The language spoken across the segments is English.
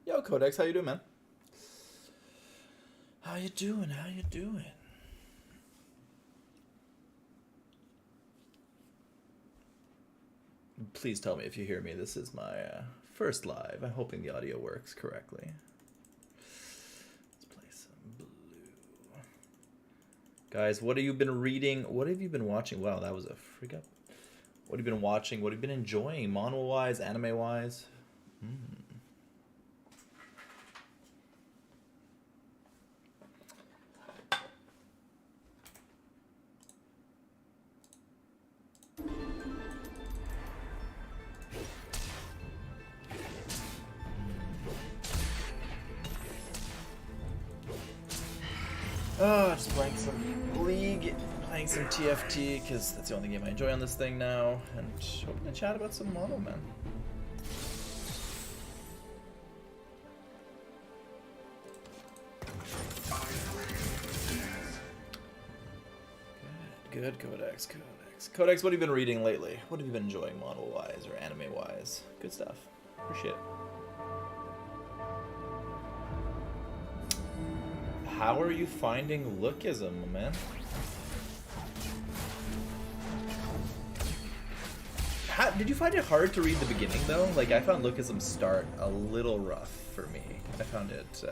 Yo, Codex, how you doing, man? How you doing? How you doing? Please tell me if you hear me. This is my first live. I'm hoping the audio works correctly. Let's play some blue. Guys, what have you been reading? What have you been watching? Wow, that was a freak up. What have you been watching? What have you been enjoying? Manhwa-wise, anime-wise? Just playing some League, playing some TFT, because that's the only game I enjoy on this thing now, and hoping to chat about some Mono, man. Good, Codex, Codex. Codex, what have you been reading lately? What have you been enjoying model-wise or anime-wise? Good stuff. Appreciate it. How are you finding Lookism, man? Did you find it hard to read the beginning, though? Like, I found Lookism start a little rough for me. I found it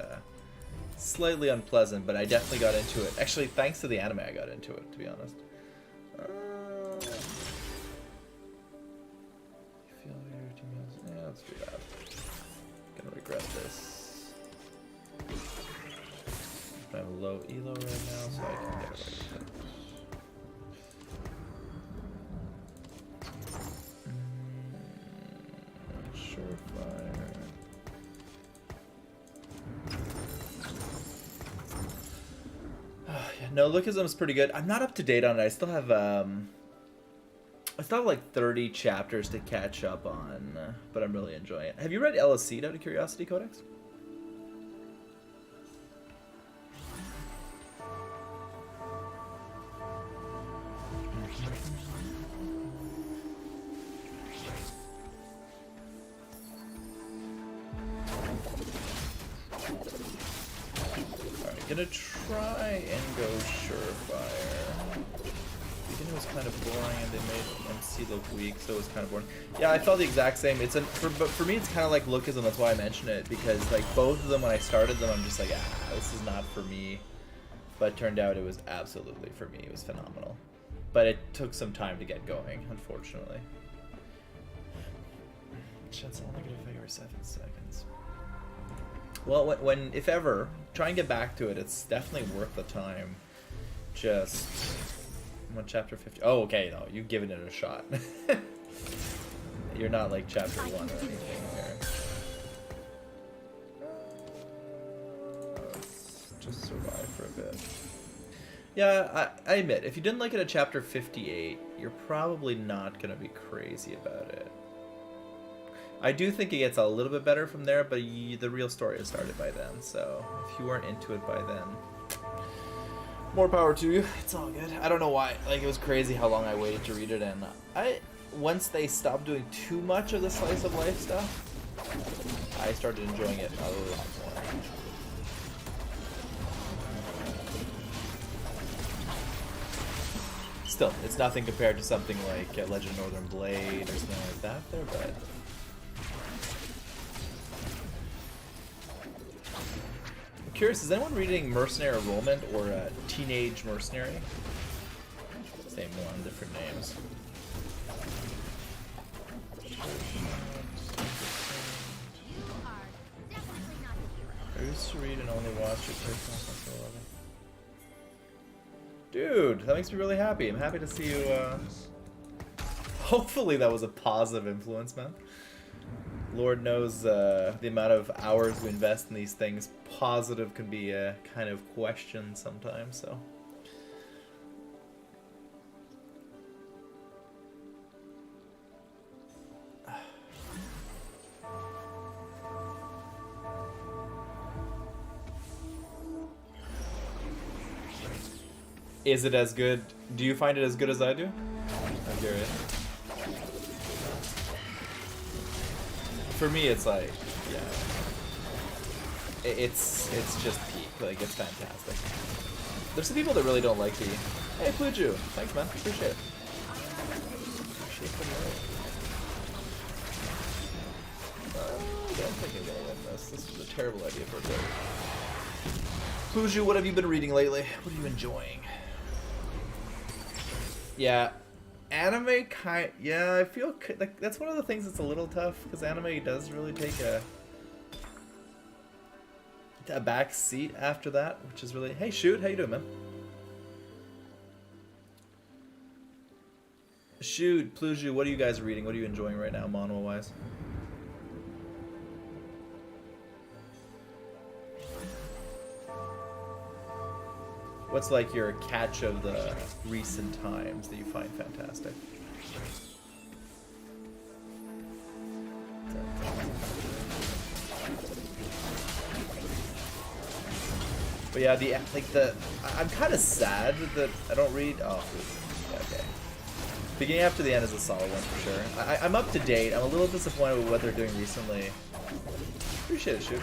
slightly unpleasant, but I definitely got into it. Actually, thanks to the anime, I got into it, to be honest. Yeah, let's do that. Gonna regret this. I have a low elo right now, so I can get away with it. Surefire. Yeah, no, Lookism is pretty good. I'm not up to date on it. I still have like 30 chapters to catch up on, but I'm really enjoying it. Have you read LSC out of curiosity, Codex? Gonna try and go Surefire. The beginning was kind of boring, and they made MC look weak, so it was kind of boring. Yeah, I felt the exact same. But for me, it's kind of like Lookism. That's why I mentioned it, because like both of them, when I started them, I'm just like, this is not for me. But it turned out it was absolutely for me. It was phenomenal. But it took some time to get going, unfortunately. Chat's only gonna figure 7 seconds. Well, if ever, try and get back to it. It's definitely worth the time. Just, I'm on chapter 50. Oh, okay, no, you've given it a shot. You're not like chapter 1 or anything here. Let's just survive for a bit. Yeah, I admit, if you didn't like it at chapter 58, you're probably not going to be crazy about it. I do think it gets a little bit better from there, but the real story has started by then, so if you weren't into it by then, more power to you. It's all good. I don't know why. Like, it was crazy how long I waited to read it, and once they stopped doing too much of the slice of life stuff, I started enjoying it a lot more. Still, it's nothing compared to something like Legend of Northern Blade or something like that there, but curious, is anyone reading Mercenary Enrollment or Teenage Mercenary? Same one, different names. I used to read and only watch your TikTok until 11. Dude, that makes me really happy. I'm happy to see you. Hopefully that was a positive influence, man. Lord knows the amount of hours we invest in these things. Positive can be a kind of question sometimes, so. Is it as good? Do you find it as good as I do? I'm curious. For me, it's like, yeah, it's just peak. Like, it's fantastic. There's some people that really don't like the. Hey, Pluju, thanks, man. Appreciate it. Appreciate the I don't think I'm gonna win this. This is a terrible idea for a goal. Pluju, what have you been reading lately? What are you enjoying? Yeah, anime yeah, I feel like that's one of the things that's a little tough because anime does really take a back seat after that, which is really. Hey, Shoot, how you doing, man? Shoot, Pluju, what are you guys reading? What are you enjoying right now, Manhwa wise? What's like your catch of the recent times that you find fantastic? But yeah, I'm kind of sad that I don't read. Oh, yeah, okay. Beginning after the end is a solid one for sure. I'm up to date. I'm a little disappointed with what they're doing recently. Appreciate it, Shoot.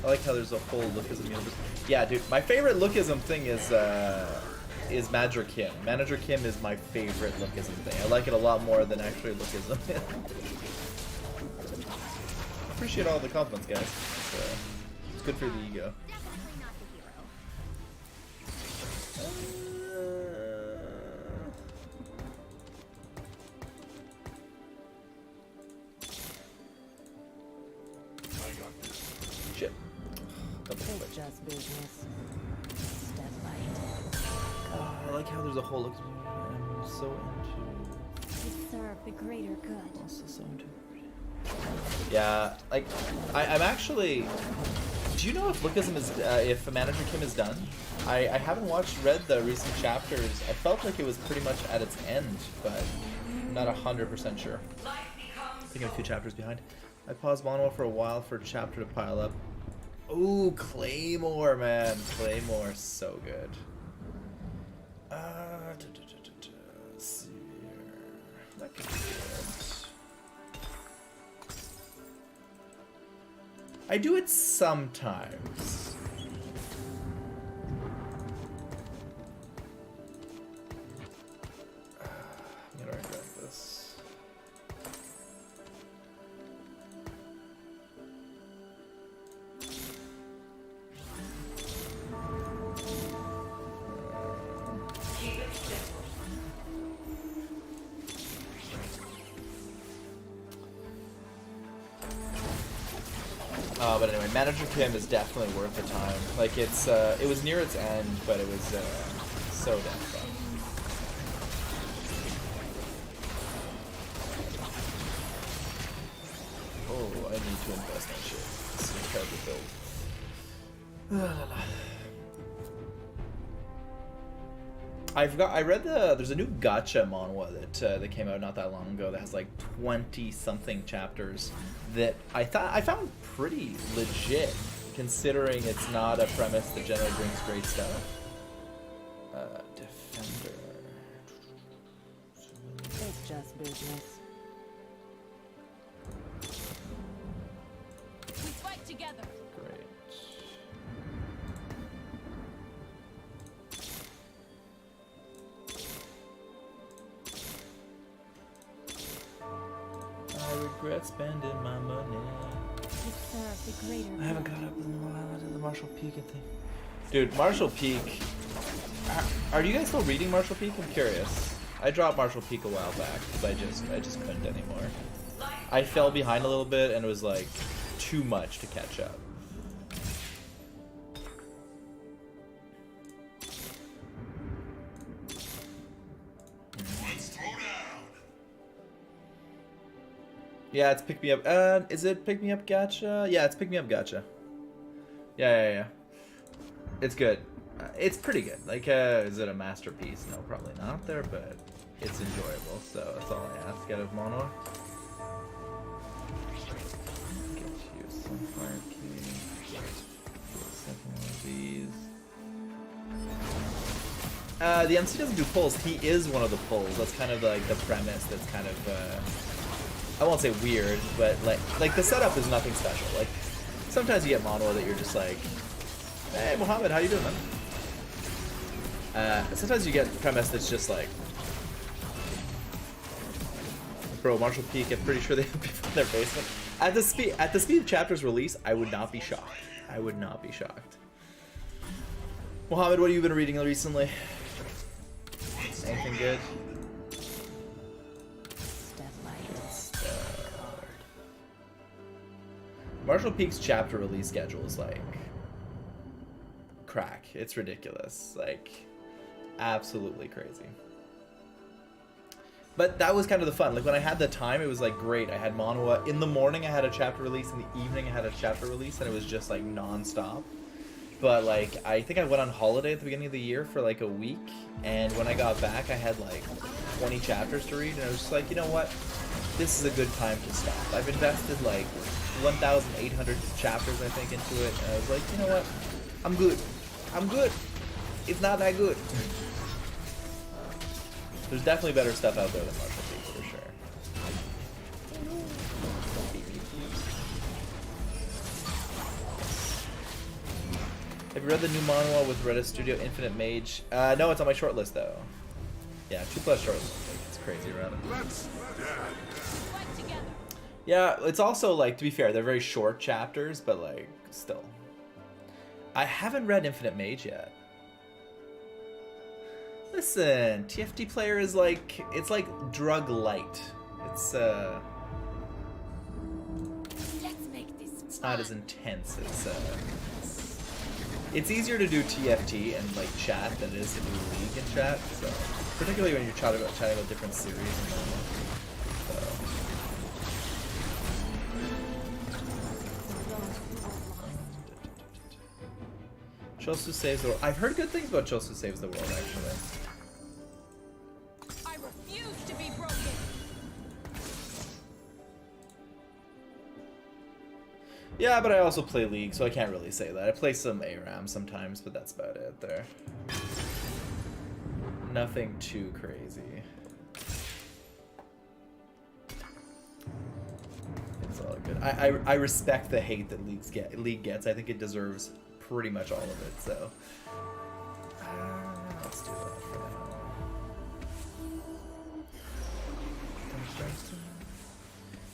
I like how there's a whole Lookism universe. Yeah, dude, my favorite Lookism thing is Manager Kim. Manager Kim is my favorite Lookism thing. I like it a lot more than actually Lookism. Appreciate all the compliments, guys. It's good for the ego. Shit. Just business. Step by step. Oh, I like how there's a whole Lookism. I'm so into. To serve the greater good. Also so into. Yeah, like I'm actually. Do you know if Lookism is if Manager Kim is done? I haven't read the recent chapters. I felt like it was pretty much at its end, but I'm not 100% sure. I think I'm a few chapters behind. I paused Manhwa for a while for a chapter to pile up. Ooh, Claymore, man. Claymore, so good. Let's see here. That could be good. I do it sometimes. I'm gonna regret this. But anyway, Manager Kim is definitely worth the time. Like it was near its end, but it was so damn fun. Oh, I need to invest in shit. This is a terrible build. I read there's a new gacha manhwa that came out not that long ago that has like 20 something chapters that I found pretty legit considering it's not a premise that generally brings great stuff. Defender. It's just business. We fight together. Great. I regret spending my money. I haven't got up in a while to the Marshall Peak thing. Dude, Marshall Peak. Are you guys still reading Marshall Peak? I'm curious. I dropped Marshall Peak a while back because I just couldn't anymore. I fell behind a little bit and it was like too much to catch up. Yeah, it's Pick Me Up. Is it Pick Me Up Gacha? Yeah, it's Pick Me Up Gacha. Yeah. It's good. It's pretty good. Like, is it a masterpiece? No, probably not there, but it's enjoyable. So that's all I ask out of Manhwa. Get you some fire key. Second one of these. The MC doesn't do pulls. He is one of the pulls. That's kind of like the premise. That's kind of I won't say weird, but like the setup is nothing special. Like sometimes you get Manhwa that you're just like, hey Mohammed, how you doing, man? Sometimes you get premise that's just like, bro, Marshall Peak. I'm pretty sure they have people in their basement. At the speed of chapters release, I would not be shocked. I would not be shocked. Mohammed, what have you been reading recently? Anything good? Marshall Peak's chapter release schedule is like crack. It's ridiculous. Like absolutely crazy. But that was kind of the fun. Like when I had the time, it was like great. I had Manhwa in the morning. I had a chapter release in the evening. I had a chapter release, and it was just like non-stop. But like I think I went on holiday at the beginning of the year for like a week, and when I got back, I had like 20 chapters to read, and I was just like, you know what? This is a good time to stop. I've invested like 1,800 chapters, I think, into it, and I was like, you know what? I'm good. I'm good. It's not that good. There's definitely better stuff out there than Marshall Peak, for sure. Have you read the new Manhwa with Reddit Studio Infinite Mage? No, it's on my short list though. Yeah, 2+ short list. It's crazy around it. Yeah, it's also like, to be fair, they're very short chapters, but like still. I haven't read Infinite Mage yet. Listen, TFT player is like, it's like drug light. It's it's not as intense as it's easier to do TFT and like chat than it is to do League and chat. So particularly when you're chatting about different series and all that. Chosu saves the world. I've heard good things about Chosu saves the world actually. I refuse to be broken. Yeah, but I also play League, so I can't really say that. I play some ARAM sometimes, but that's about it there. Nothing too crazy. It's all good. I respect the hate that League gets. I think it deserves pretty much all of it, so let's do that for now.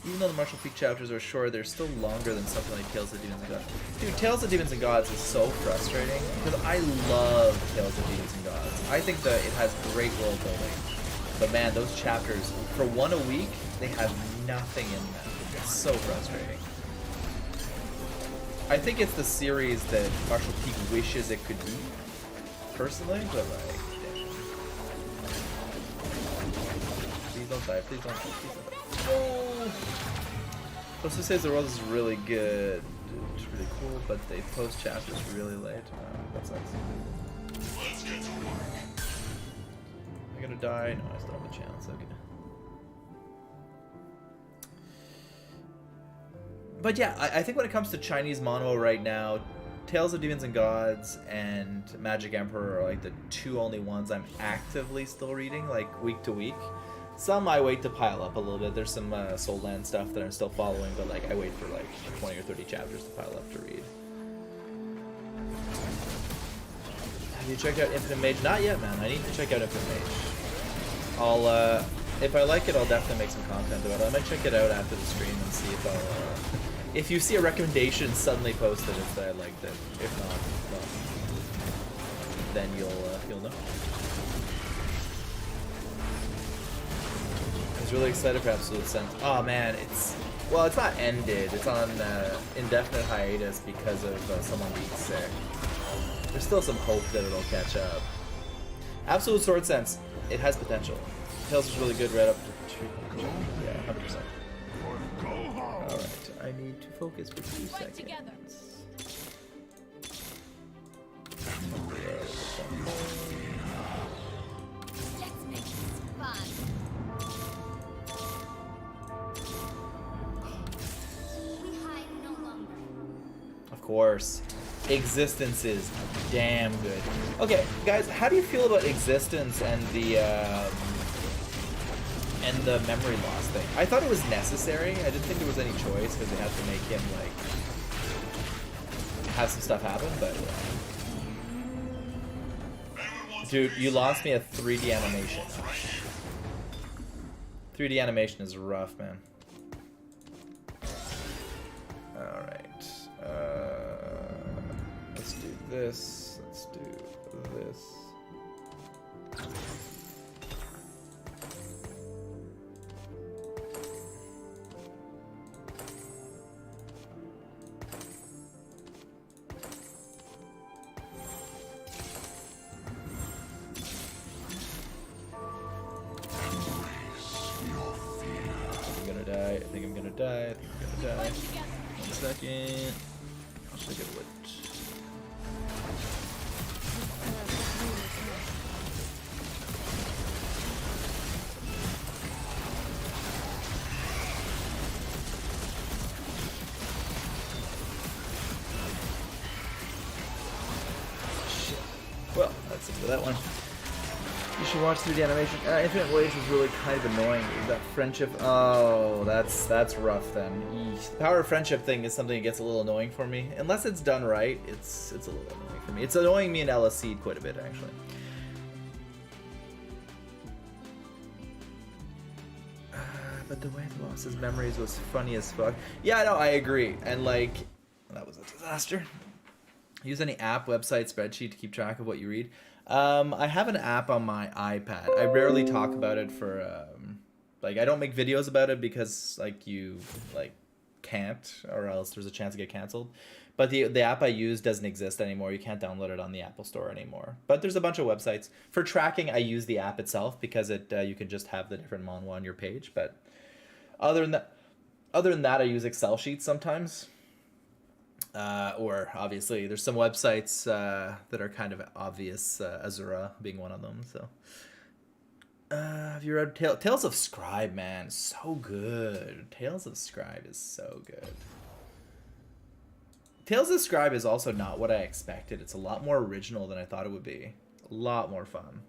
Even though the Marshall Peak chapters are short, they're still longer than something like Tales of Demons and Gods. Dude, Tales of Demons and Gods is so frustrating because I love Tales of Demons and Gods. I think that it has great world building, but man, those chapters for one a week, they have nothing in them. It's so frustrating. I think it's the series that Marshall Peak wishes it could be, personally, but like, damn. Please don't die, please don't die, please don't die. Oh! Supposed to say the world is really good. It's really cool, but they post chapters really late. That sucks. Let's get to work. Am I gonna die? No, I still have a chance, okay. But yeah, I think when it comes to Chinese Manhwa right now, Tales of Demons and Gods and Magic Emperor are like the two only ones I'm actively still reading, like week to week. Some I wait to pile up a little bit. There's some Soul Land stuff that I'm still following, but like I wait for like 20 or 30 chapters to pile up to read. Have you checked out Infinite Mage? Not yet, man. I need to check out Infinite Mage. I'll, if I like it, I'll definitely make some content about it. I might check it out after the stream and see if I'll, if you see a recommendation suddenly posted, it's that I liked it. If not, well, then you'll know. I was really excited for Absolute Sense. Oh man, it's not ended. It's on indefinite hiatus because of someone being sick. There's still some hope that it'll catch up. Absolute Sword Sense, it has potential. Tales is really good right up to 2. Yeah, 100%. Alright, I need to focus for 2 Fight seconds. together. Let's make this fun. We hide no longer. Of course. Existence is damn good. Okay, guys, how do you feel about Existence and the memory loss thing? I thought it was necessary. I didn't think there was any choice because they had to make him like have some stuff happen, but dude, you lost me a 3D animation. 3D animation is rough, man. Alright. Let's do this. Let's do this. I'm gonna die. I think I'm gonna die. I think I'm gonna die. Fight together. 1 second. I'll take a wood. Shit. Well, that's it for that one. You should watch 3D animation. Infinite Voyage was really kind of annoying. That friendship. Oh, that's rough then. Eesh. The power of friendship thing is something that gets a little annoying for me. Unless it's done right, it's a little annoying for me. It's annoying me in LSC quite a bit actually. But the way he lost his memories was funny as fuck. Yeah, no, I agree. And like, that was a disaster. Use any app, website, spreadsheet to keep track of what you read. I have an app on my iPad. I rarely talk about it for, like, I don't make videos about it because, like, you, like, can't, or else there's a chance to get canceled. But the app I use doesn't exist anymore. You can't download it on the Apple Store anymore. But there's a bunch of websites. For tracking, I use the app itself because it you can just have the different manhwa on your page. But other than that, I use Excel sheets sometimes. Or obviously there's some websites that are kind of obvious, Azura being one of them. So have you read Tales of Scribe? Man, so good. Tales of Scribe is so good. Tales of Scribe is also not what I expected. It's a lot more original than I thought it would be. A lot more fun.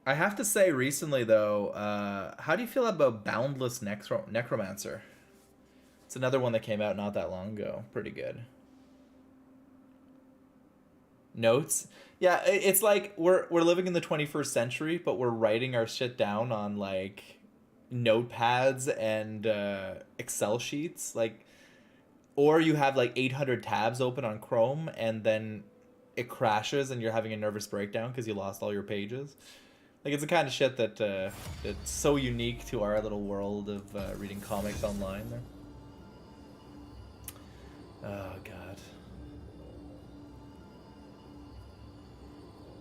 I have to say recently, though, how do you feel about Boundless Necromancer? It's another one that came out not that long ago. Pretty good. Notes? Yeah, it's like we're living in the 21st century, but we're writing our shit down on, like, notepads and Excel sheets. Like, or you have, like, 800 tabs open on Chrome, and then it crashes and you're having a nervous breakdown because you lost all your pages. Like, it's the kind of shit that it's so unique to our little world of reading comics online there. Oh, God.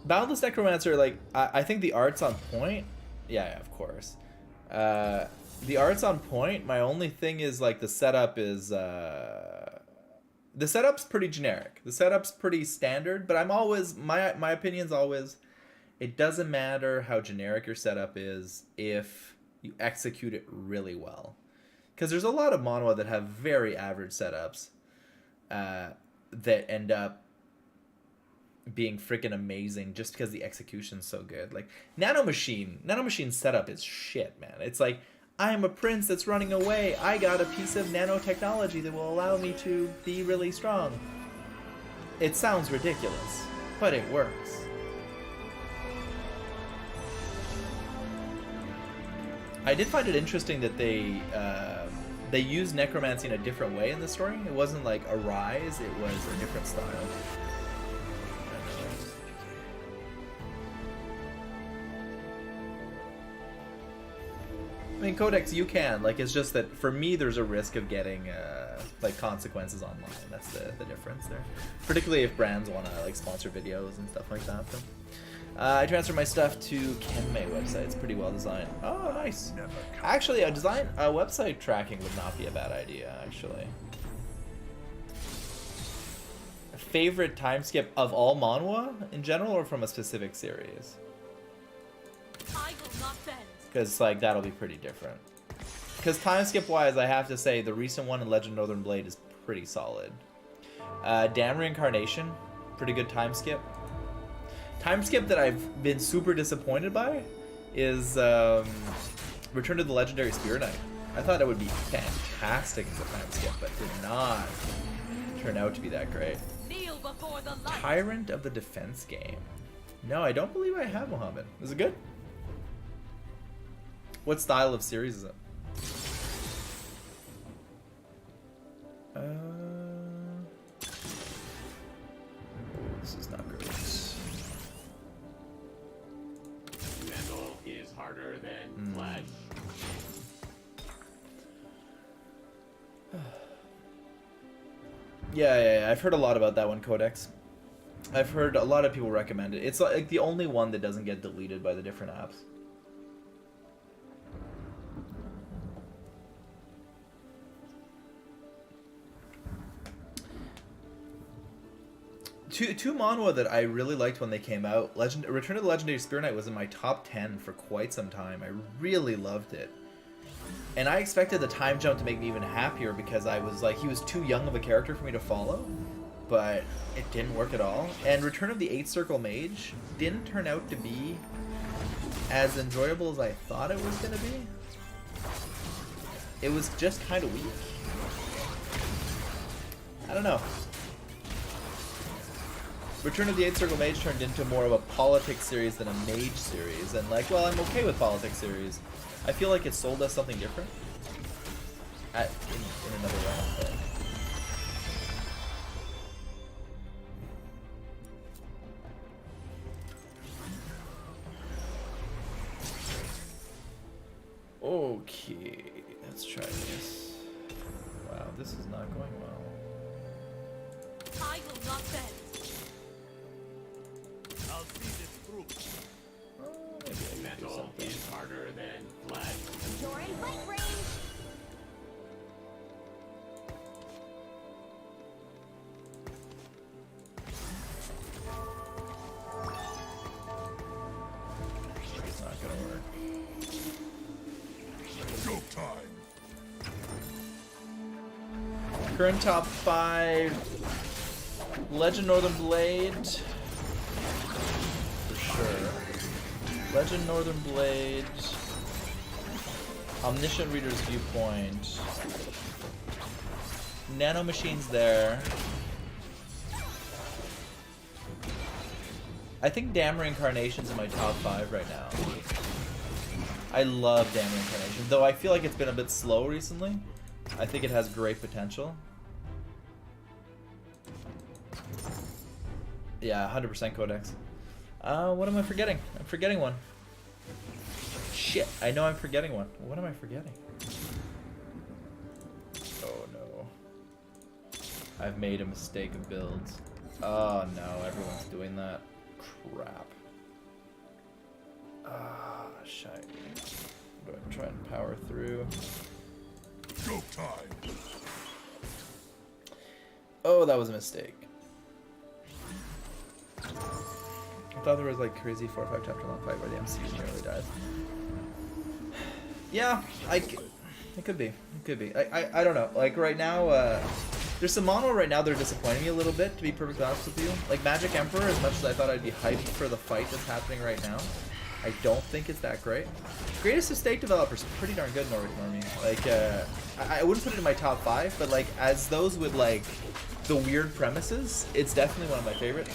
Boundless Necromancer, like, I think the art's on point. Yeah, of course. The art's on point. My only thing is, like, the setup is... the setup's pretty generic. The setup's pretty standard, but I'm always... My opinion's always... It doesn't matter how generic your setup is if you execute it really well. Because there's a lot of manhwa that have very average setups that end up being freaking amazing just because the execution's so good. Like, Nano Machine's setup is shit, man. It's like, I am a prince that's running away. I got a piece of nanotechnology that will allow me to be really strong. It sounds ridiculous, but it works. I did find it interesting that they used necromancy in a different way in the story. It wasn't like a rise, it was a different style. I mean, Codex, you can. Like, it's just that for me, there's a risk of getting like consequences online. That's the difference there. Particularly if brands want to like sponsor videos and stuff like that. So. I transferred my stuff to Kenmei website. It's pretty well designed. Oh, nice. Actually, a website tracking would not be a bad idea, actually. Favorite time skip of all manhwa in general, or from a specific series? I will not bend. Because, like, that'll be pretty different. Because time skip wise, I have to say the recent one in Legend of Northern Blade is pretty solid. Damn Reincarnation, pretty good time skip. Time skip that I've been super disappointed by is Return to the Legendary Spear Knight. I thought it would be fantastic as a time skip, but did not turn out to be that great. Kneel before the light. Tyrant of the Defense game. No, I don't believe I have, Mohammed. Is it good? What style of series is it? This is not great. Metal is harder than flesh. Yeah, I've heard a lot about that one, Codex. I've heard a lot of people recommend it. It's like the only one that doesn't get deleted by the different apps. Two manhwa that I really liked when they came out. Return of the Legendary Spear Knight was in my top 10 for quite some time. I really loved it. And I expected the time jump to make me even happier because I was like, he was too young of a character for me to follow. But it didn't work at all. And Return of the 8th Circle Mage didn't turn out to be as enjoyable as I thought it was going to be. It was just kind of weak. I don't know. Return of the 8th Circle Mage turned into more of a politics series than a mage series. And like, well, I'm okay with politics series. I feel like it sold us something different in another round. But. Okay, let's try this. Wow, this is not going well. I will not bend. I'll see this through. Oh, maybe I can do Metal something. is harder than flesh. You're in fight range. It's not gonna work. Go time. Current top 5. Legend Northern Blade. For sure. Legend Northern Blade. Omniscient Reader's Viewpoint. Nano Machine's there. I think Damn Reincarnation's in my top 5 right now. I love Damn Reincarnation, though I feel like it's been a bit slow recently. I think it has great potential. Yeah, 100% Codex. What am I forgetting? I'm forgetting one. Shit, I know I'm forgetting one. What am I forgetting? Oh no. I've made a mistake of builds. Oh no, everyone's doing that. Crap. Ah, shite. Do I try and power through? Go time. Oh, that was a mistake. I thought there was like crazy 4 or 5 chapter long fight where the MCU nearly died. Yeah, it could be. It could be. I don't know. Like right now, there's some manhwa right now that are disappointing me a little bit, to be perfectly honest with you. Like Magic Emperor, as much as I thought I'd be hyped for the fight that's happening right now, I don't think it's that great. Greatest of Stake Developers, pretty darn good, Normie. Like, I wouldn't put it in my top 5, but like as those with like the weird premises, it's definitely one of my favorites.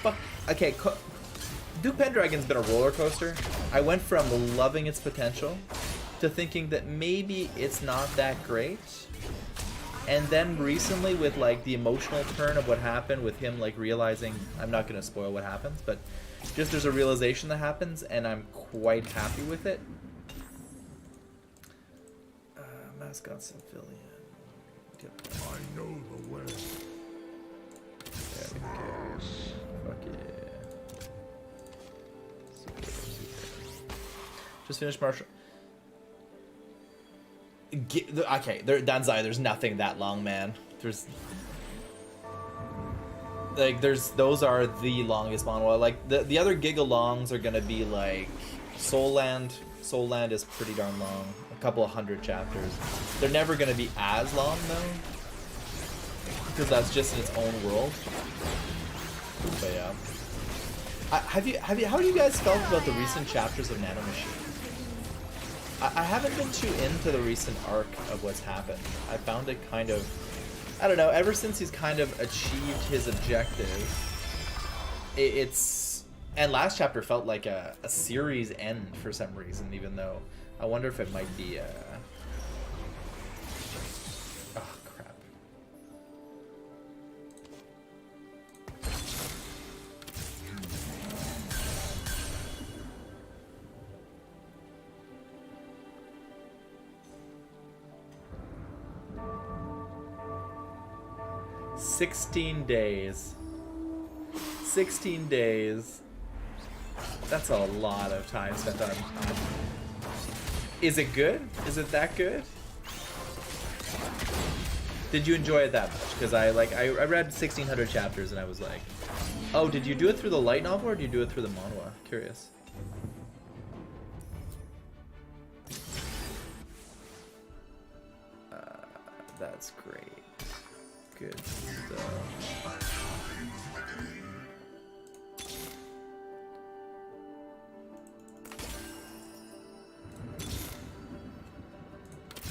Fuck. Okay, Duke Pendragon's been a roller coaster. I went from loving its potential to thinking that maybe it's not that great. And then recently with like the emotional turn of what happened with him like realizing, I'm not going to spoil what happens, but just there's a realization that happens and I'm quite happy with it. Mascot Civilian. I know the way. There we go. Fuck yeah. Just finished Marshall. Okay, Danzai, there's nothing that long, man. There's those are the longest manhwa. Like the other giga-longs are gonna be like Soul Land. Soul Land is pretty darn long. A couple of 100 chapters. They're never gonna be as long though, because that's just in its own world. But yeah. How do you guys felt about the recent chapters of Nano Machine? I haven't been too into the recent arc of what's happened. I found it kind of, I don't know, ever since he's kind of achieved his objective, and last chapter felt like a series end for some reason, even though I wonder if it might be oh, crap. "16 days. 16 days. That's a lot of time spent on. Is it good? Is it that good? Did you enjoy it that much? Because I read 1,600 chapters and I was like, oh, did you do it through the light novel or did you do it through the manhwa? Curious. That's great. Good stuff.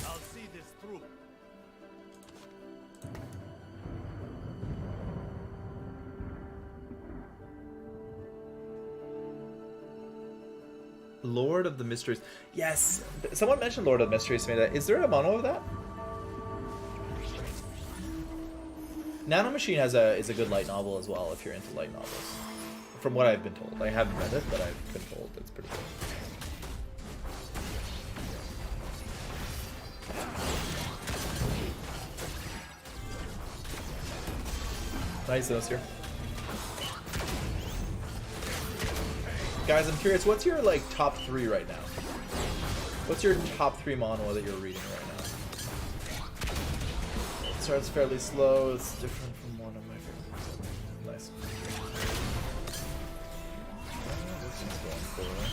I'll see this through. Lord of the Mysteries. Yes, someone mentioned Lord of the Mysteries to me. Is there a mono of that? Nano Machine is a good light novel as well if you're into light novels. From what I've been told. I haven't read it, but I've been told it's pretty good. Nice those here. Guys, I'm curious, what's your like top 3 right now? What's your top 3 manhwa that you're reading right now? It starts fairly slow, it's different from one of my favorites. Nice. This is going forward.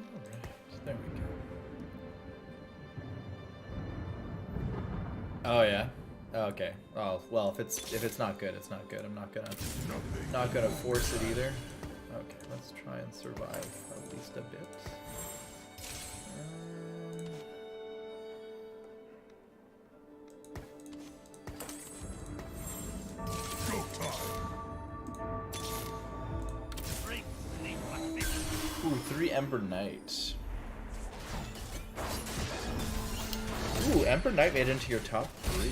Alright, there we go. Oh yeah. Okay. Oh well, if it's not good, it's not good. I'm not gonna force it either. Okay, let's try and survive at least a bit. Ooh, 3 Ember Knight. Ooh, Ember Knight made it into your top 3.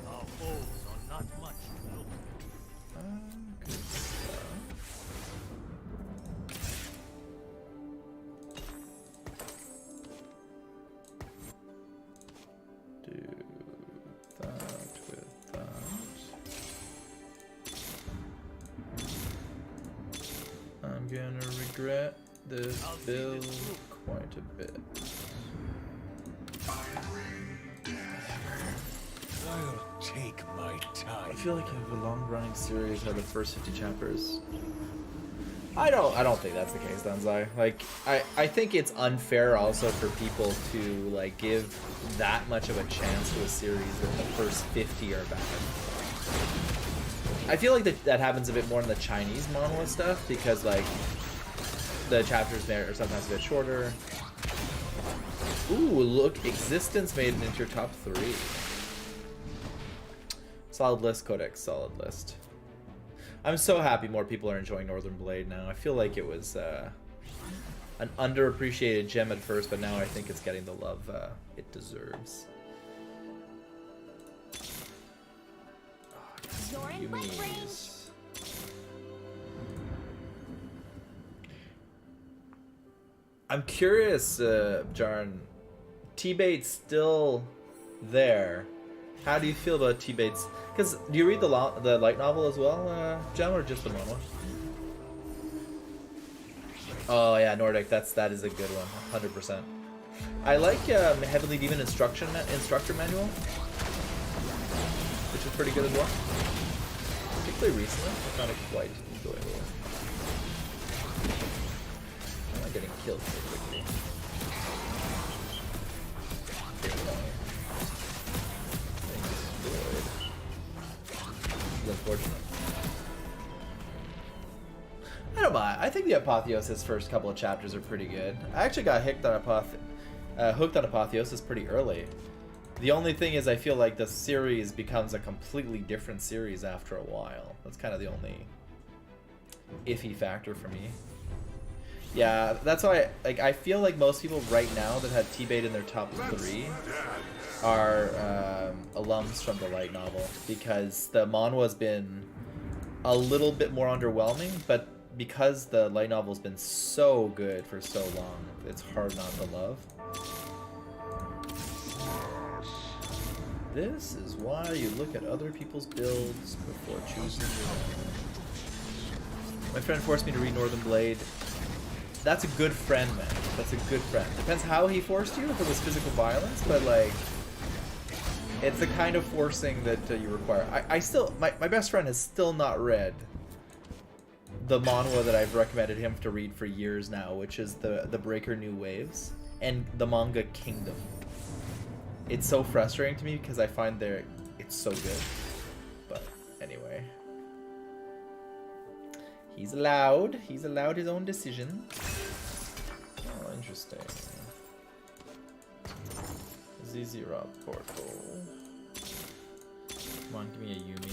Our foes are not much to look at. Good stuff. Do that with that. I'm gonna regret this build quite a bit. I'll take my time. I feel like I have a long-running series where the first 50 chapters. I don't think that's the case, Danzai. Like, I think it's unfair also for people to like give that much of a chance to a series if the first 50 are bad. I feel like that happens a bit more in the Chinese manhwa stuff because like the chapters there are sometimes a bit shorter. Ooh, look, Existence made it into your top 3. Solid list, Codex, solid list. I'm so happy more people are enjoying Northern Blade now. I feel like it was an underappreciated gem at first, but now I think it's getting the love it deserves. You're in my range. I'm curious, Jarn. T-Bait's still there. How do you feel about T-Bates? Because do you read the light novel as well, Jem, or just the manhwa? Oh yeah, Nordic. That is a good one, 100%. I like Heavenly Demon Instructor Manual, which is pretty good as well. Particularly recently, I found it quite enjoyable. I'm not getting killed so quickly. Unfortunate. I don't mind. I think the Apotheosis first couple of chapters are pretty good. I actually got hooked on Apotheosis pretty early. The only thing is I feel like the series becomes a completely different series after a while. That's kind of the only iffy factor for me. Yeah, that's why I feel like most people right now that have T-Bait in their top 3 are alums from the light novel, because the manhwa has been a little bit more underwhelming, but because the light novel has been so good for so long, it's hard not to love. This is why you look at other people's builds before choosing your own. My friend forced me to read Northern Blade. That's a good friend, man. That's a good friend. Depends how he forced you, if it was physical violence, but like, it's the kind of forcing that you require. I still, my best friend has still not read the manhwa that I've recommended him to read for years now, which is the Breaker New Waves and the manga Kingdom. It's so frustrating to me because I find it's so good. But anyway, he's allowed his own decision. Oh, interesting. ZZ Rob Portal. Come on, give me a Yumi.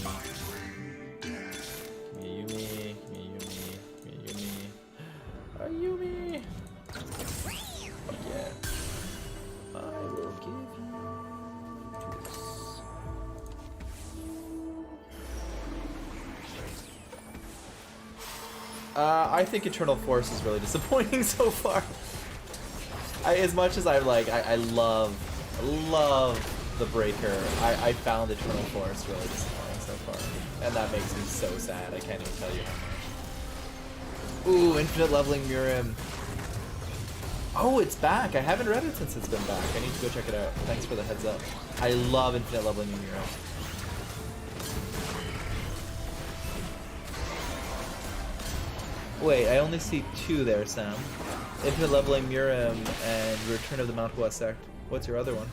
Give me a Yumi. Give me a Yumi. Give me a Yumi. A Yumi! Fuck yeah. I will give you this. I think Eternal Force is really disappointing so far. As much as I love the Breaker, I found Eternal Force really disappointing so far. And that makes me so sad, I can't even tell you how much. Ooh, Infinite Leveling Murim. Oh, it's back! I haven't read it since it's been back. I need to go check it out. Thanks for the heads up. I love Infinite Leveling Murim. Wait, I only see 2 there, Sam. Infinite Leveling Murim and Return of the Mount Hua Sect. What's your other one?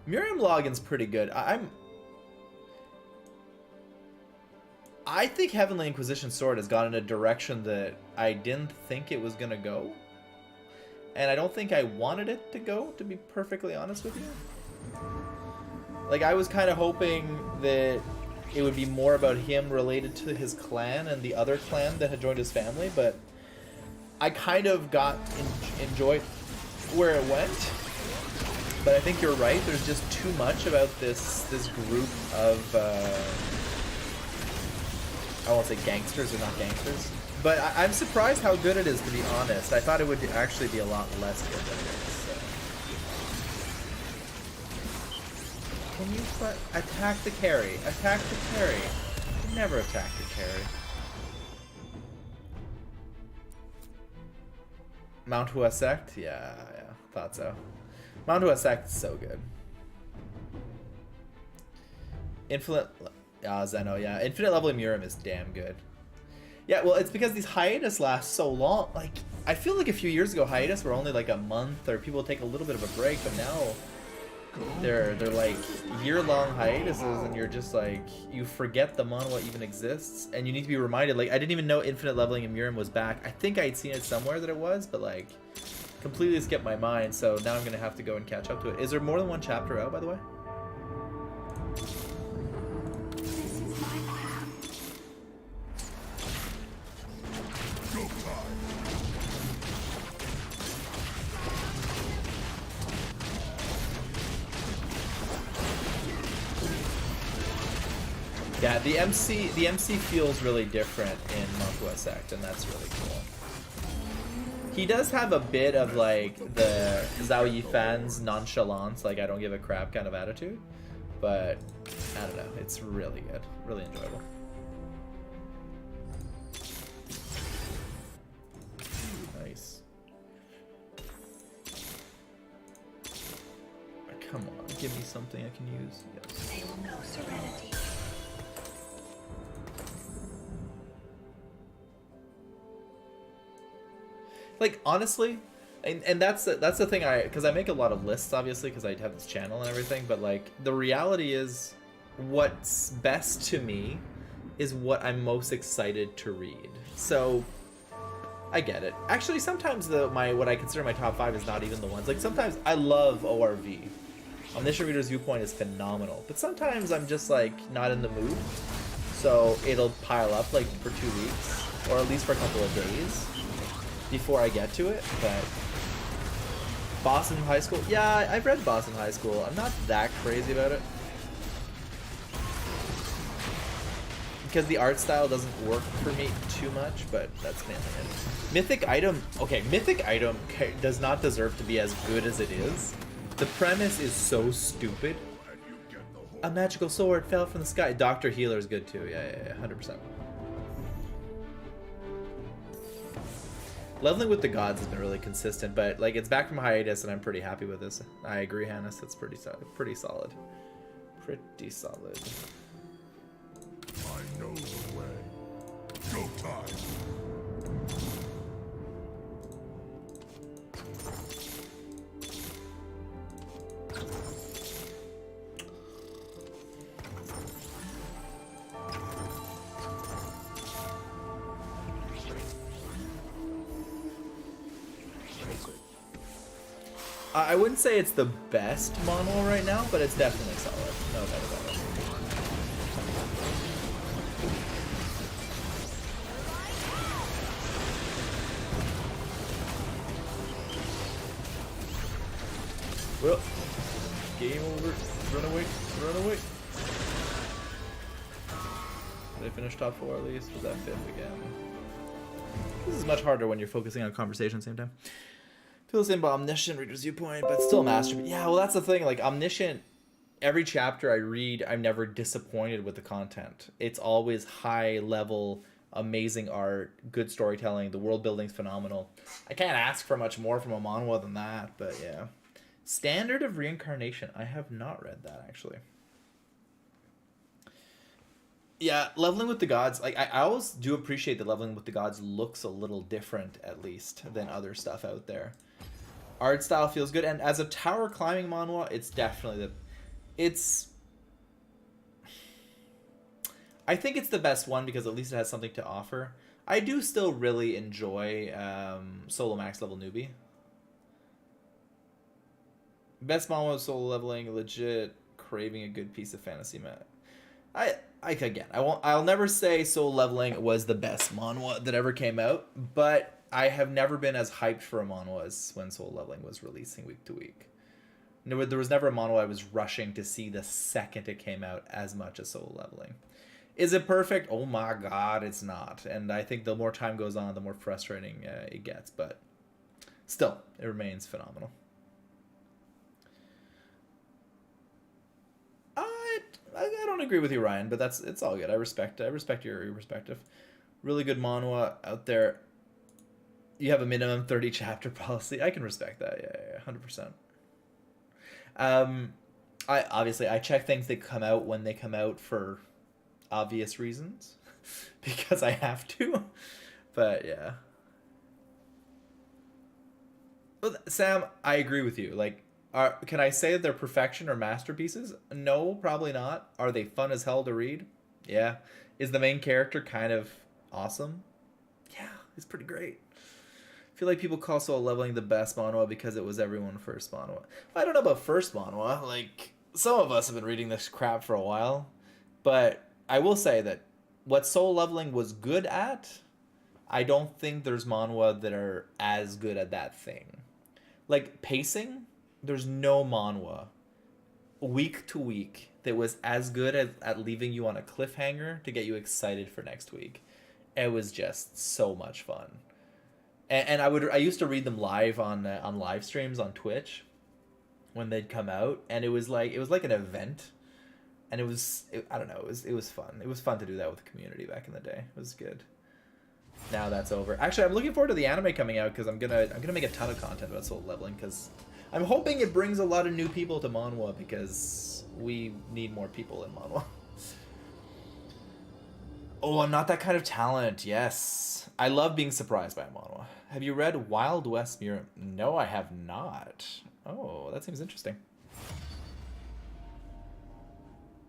Murim Login's pretty good. I think Heavenly Inquisition Sword has gone in a direction that I didn't think it was gonna go. And I don't think I wanted it to go, to be perfectly honest with you. Like, I was kind of hoping that it would be more about him related to his clan and the other clan that had joined his family, but I kind of enjoyed where it went. But I think you're right, there's just too much about this group of, I won't say gangsters, they're not gangsters. But I'm surprised how good it is, to be honest. I thought it would actually be a lot less good than it is. So. Can you attack the carry? Attack the carry. You never attack the carry. Mount Hua Sect? Yeah, thought so. Mount Hua Sect is so good. Zeno, yeah. Infinite Leveling Murim is damn good. Yeah, well, it's because these hiatus last so long. Like, I feel like a few years ago, hiatus were only like a month, or people take a little bit of a break, but now they're like year-long hiatuses, and you're just like, you forget the manhwa even exists, and you need to be reminded. Like, I didn't even know Infinite Leveling in Murim was back. I think I had seen it somewhere that it was, but like, completely skipped my mind, so now I'm gonna have to go and catch up to it. Is there more than one chapter out, by the way? Yeah, the MC feels really different in Mount Hua Sect, and that's really cool. He does have a bit of like the Zhao Yifan's nonchalance, like I don't give a crap kind of attitude, but I don't know, it's really good, really enjoyable. Nice. Come on, give me something I can use. Yes. They will know serenity. Like honestly, and that's the thing, because I make a lot of lists obviously because I have this channel and everything, but like the reality is what's best to me is what I'm most excited to read. So I get it. Actually, sometimes what I consider my top 5 is not even the ones. Like sometimes I love ORV. Omniscient Reader's Viewpoint is phenomenal, but sometimes I'm just like not in the mood. So it'll pile up like for 2 weeks or at least for a couple of days before I get to it. But Boston High School, yeah, I've read Boston High School. I'm not that crazy about it because the art style doesn't work for me too much, but that's mainly it. Mythic Item, okay, Mythic Item does not deserve to be as good as it is. The premise is so stupid. A magical sword fell from the sky. Dr. Healer is good too. Yeah, 100%. Leveling with the Gods has been really consistent, but like it's back from hiatus, and I'm pretty happy with this. I agree, Hannes. It's pretty solid. Pretty solid. Pretty solid. I know the way. Go time. I wouldn't say it's the best Manhwa right now, but it's definitely solid. No doubt about it. Well, game over. Run away. Run away. Did I finish top 4 at least? Was that 5th again? This is much harder when you're focusing on conversation at the same time. Feel the same about Omniscient Reader's Viewpoint, but still masterpiece. Yeah, well, that's the thing. Like Omniscient, every chapter I read, I'm never disappointed with the content. It's always high level, amazing art, good storytelling. The world building's phenomenal. I can't ask for much more from a manhwa than that, but yeah. Standard of Reincarnation. I have not read that actually. Yeah, Leveling with the Gods. Like I always do appreciate that Leveling with the Gods looks a little different, at least, than other stuff out there. Art style feels good, and as a tower climbing manhwa, it's definitely I think it's the best one because at least it has something to offer. I do still really enjoy Solo Max Level Newbie. Best manhwa solo leveling, legit craving a good piece of fantasy, man. I'll never say Soul Leveling was the best manhwa that ever came out, but I have never been as hyped for a manhwa as when Soul Leveling was releasing week to week. There was never a manhwa I was rushing to see the second it came out as much as Soul Leveling. Is it perfect? Oh my god, it's not. And I think the more time goes on, the more frustrating it gets, but still, it remains phenomenal. I don't agree with you, Ryan, but it's all good. I respect your perspective. Really good manhwa out there. You have a minimum 30 chapter policy. I can respect that. Yeah, 100%. I check things that come out when they come out for obvious reasons because I have to. But yeah. Well, Sam, I agree with you. Like, can I say that they're perfection or masterpieces? No, probably not. Are they fun as hell to read? Yeah. Is the main character kind of awesome? Yeah, he's pretty great. I feel like people call Soul Leveling the best manhwa because it was everyone's first manhwa. Well, I don't know about first manhwa. Like, some of us have been reading this crap for a while. But I will say that what Soul Leveling was good at, I don't think there's manhwa that are as good at that thing. Like, pacing, there's no manhwa week to week that was as good at leaving you on a cliffhanger to get you excited for next week. It was just so much fun. And I used to read them live on live streams on Twitch when they'd come out, and it was like an event, and I don't know, it was fun. It was fun to do that with the community back in the day. It was good. Now that's over. Actually, I'm looking forward to the anime coming out because I'm gonna make a ton of content about soul leveling because I'm hoping it brings a lot of new people to Manhwa because we need more people in Manhwa. Oh, I'm not that kind of talent. Yes. I love being surprised by Manhwa. Have you read Wild West Mirror? No, I have not. Oh, that seems interesting.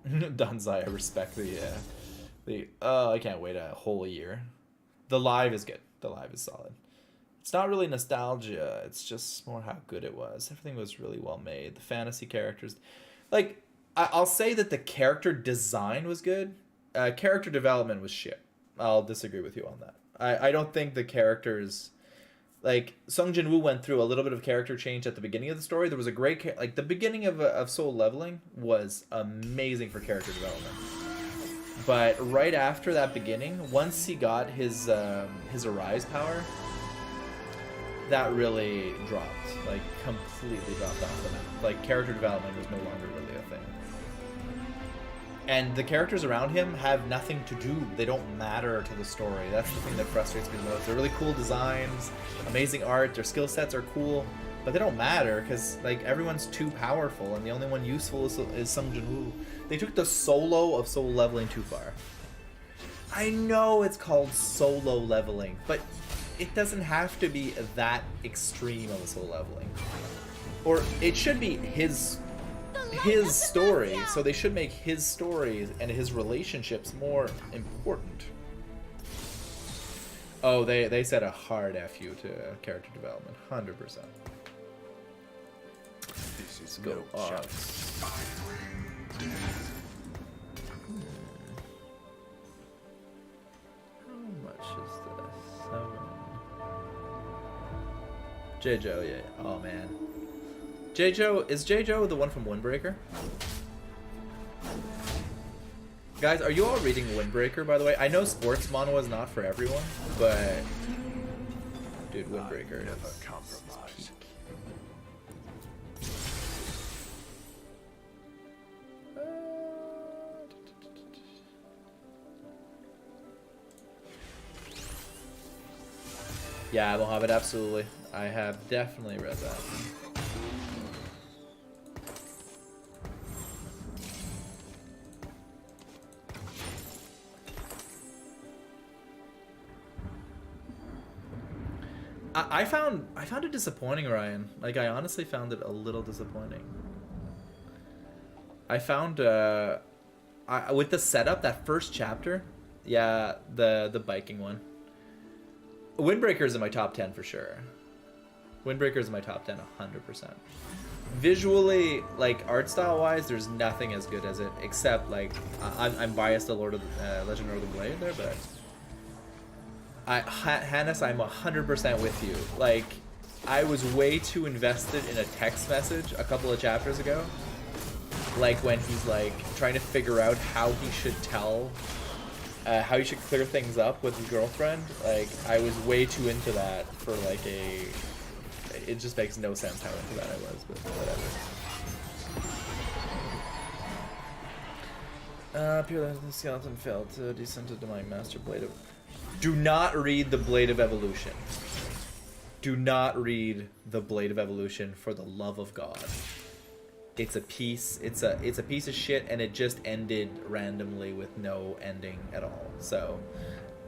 Danzai, I respect the oh, I can't wait a whole year. The live is good. The live is solid. It's not really nostalgia. It's just more how good it was. Everything was really well made. The fantasy characters, like I'll say that the character design was good. Character development was shit. I'll disagree with you on that. I don't think the characters, like Sung Jin Woo went through a little bit of character change at the beginning of the story. There was a great like the beginning of Soul Leveling was amazing for character development. But right after that beginning, once he got his Arise power, that really dropped, like completely dropped off the map. Like character development was no longer really a thing. And the characters around him have nothing to do. They don't matter to the story. That's the thing that frustrates me the most. They're really cool designs, amazing art, their skill sets are cool, but they don't matter because like everyone's too powerful and the only one useful is Sung Jin Woo. They took the solo of soul leveling too far. I know it's called solo leveling, but it doesn't have to be that extreme of a soul leveling. Or it should be his story, so they should make his stories and his relationships more important. Oh, they said a hard F you to character development, 100%. This is Go no on. chance. How much is this? J-Jo, yeah. Oh man. J-Jo, is J-Jo the one from Windbreaker? Guys, are you all reading Windbreaker, by the way? I know sports manhwa is not for everyone, but dude, Windbreaker Never is compromise. peak. Yeah, Mohammed, absolutely. I have definitely read that. I found it disappointing, Ryan. Like, I honestly found it a little disappointing. I found with the setup, that first chapter, yeah, the biking one. Windbreaker's in my top 10 for sure. Windbreaker's in my top 10 100%. Visually, like art style wise, there's nothing as good as it, except like I'm biased to Legend of the Blade there, but Hannes, I'm 100% with you. Like, I was way too invested in a text message a couple of chapters ago. Like when he's like trying to figure out how he should tell, how he should clear things up with his girlfriend. Like, I was way too into that for like it just makes no sense how into that I was, but whatever. Purely the skeleton failed to descend into my master blade of... Do not read the Blade of Evolution. Do not read the Blade of Evolution for the love of God. It's a piece. It's a piece of shit, and it just ended randomly with no ending at all. So,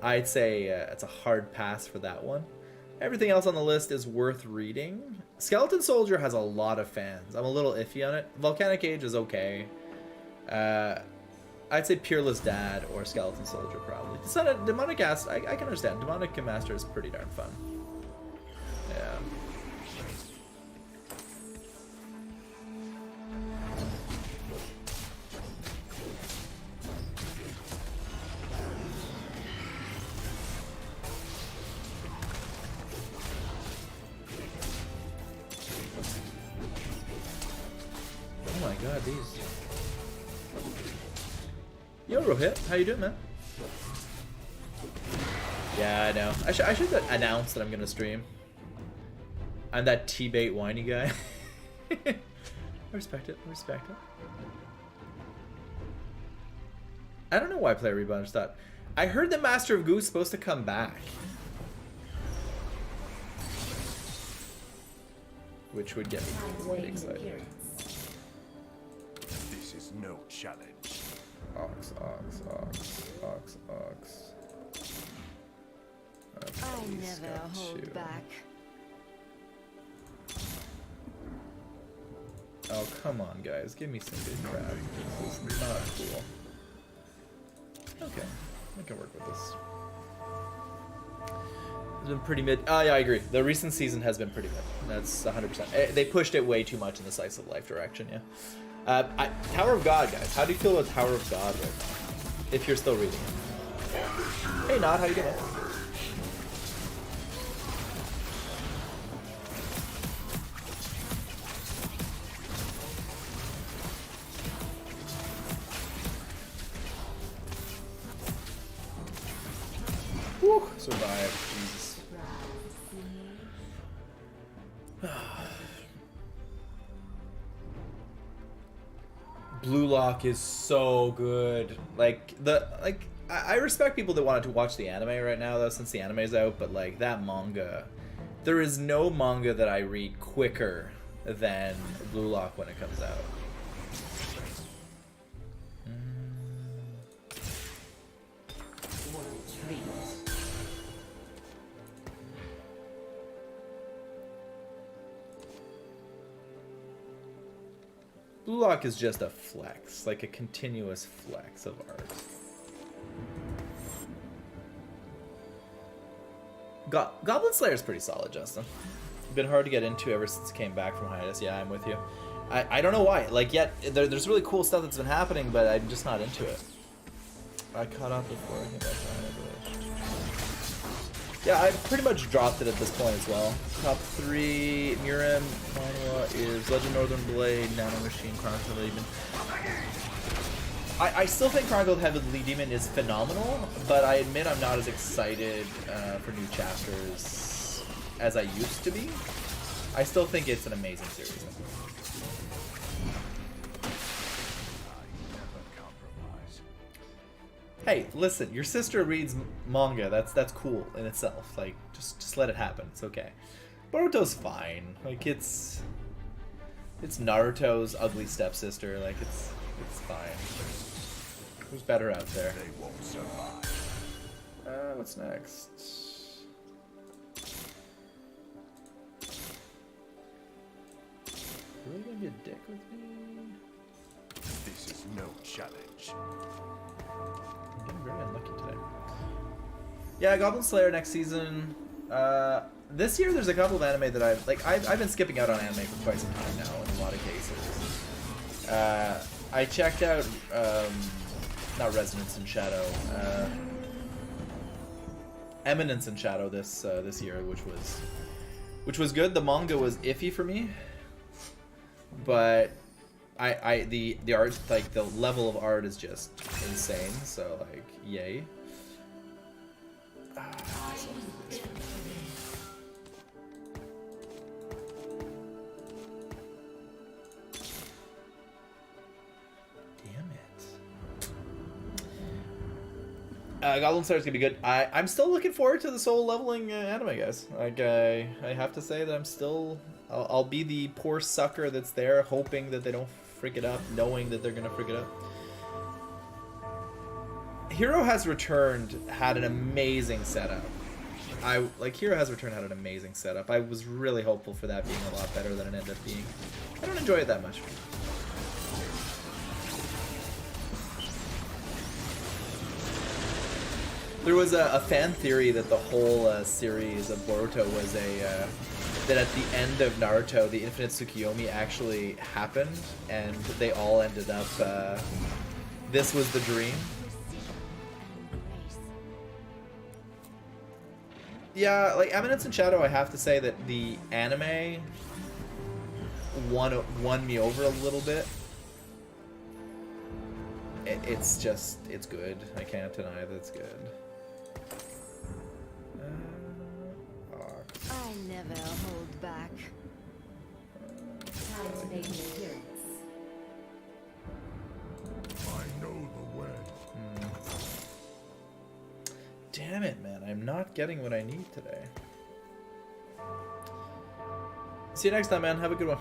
I'd say it's a hard pass for that one. Everything else on the list is worth reading. Skeleton Soldier has a lot of fans. I'm a little iffy on it. Volcanic Age is okay. I'd say Peerless Dad or Skeleton Soldier probably. It's not a Demonic Ass. I can understand. Demonic Master is pretty darn fun. Yeah. Oh my god, these. Yo, Rohit, how you doing, man? Yeah, I know. I should announce that I'm gonna stream. I'm that T-bait whiny guy. I respect it. I respect it. I don't know why Player Rebunch thought. I heard that Master of Goose is supposed to come back. Which would get me quite excited. This is no challenge. Ox, ox, ox, ox, ox. I Okay, never got hold you. back. Oh, come on, guys. Give me some good crap. This is not cool. Okay, I can work with this. It's been pretty mid. Oh, yeah, I agree. The recent season has been pretty mid. That's 100%. They pushed it way too much in the slice of life direction, yeah. Tower of God, guys. How do you feel about Tower of God right now? If you're still reading it. Hey, Nod, how you doing? Woo! Survived. Jesus. Blue Lock is so good. I respect people that wanted to watch the anime right now though, since the anime's out, but like that manga, there is no manga that I read quicker than Blue Lock when it comes out. Blue Lock is just a flex, like a continuous flex of art. Goblin Slayer is pretty solid, Justin. Been hard to get into ever since it came back from hiatus. Yeah, I'm with you. I don't know why. Like, yet there's really cool stuff that's been happening, but I'm just not into it. I caught up before I came back from hiatus. Yeah, I've pretty much dropped it at this point as well. Top 3, Miram, Manhwa is Legend Northern Blade, Nano Machine, Chronicle of Demon. I still think Chronicle of Heavenly Demon is phenomenal, but I admit I'm not as excited for new chapters as I used to be. I still think it's an amazing series. Hey, listen, your sister reads manga. That's cool in itself. Like, just let it happen. It's okay. Boruto's fine. Like, it's Naruto's ugly stepsister. Like, it's fine. Who's better out there? They won't survive. What's next? Really gonna be a dick with me? This is no challenge. I'm getting very unlucky today. Yeah, Goblin Slayer next season. This year there's a couple of anime that I've been skipping out on anime for quite some time now in a lot of cases. I checked out not Resonance in Shadow, Eminence in Shadow this year, which was good. The manga was iffy for me, but the art, like the level of art is just insane. So like, yay. Goblin Slayer is gonna be good. I'm still looking forward to the soul leveling anime, guys. Like I have to say that I'll be the poor sucker that's there, hoping that they don't frick it up, knowing that they're gonna frick it up. Hero Has Returned had an amazing setup. Hero Has Returned had an amazing setup. I was really hopeful for that being a lot better than it ended up being. I don't enjoy it that much. There was a fan theory that the whole series of Boruto was that at the end of Naruto, the Infinite Tsukiyomi actually happened, and they all ended up, this was the dream. Yeah, like Eminence in Shadow, I have to say that the anime won me over a little bit. It's good. I can't deny that it's good. hold back. Time to make an appearance. I know the way. Damn it, man. I'm not getting what I need today. See you next time, man. Have a good one.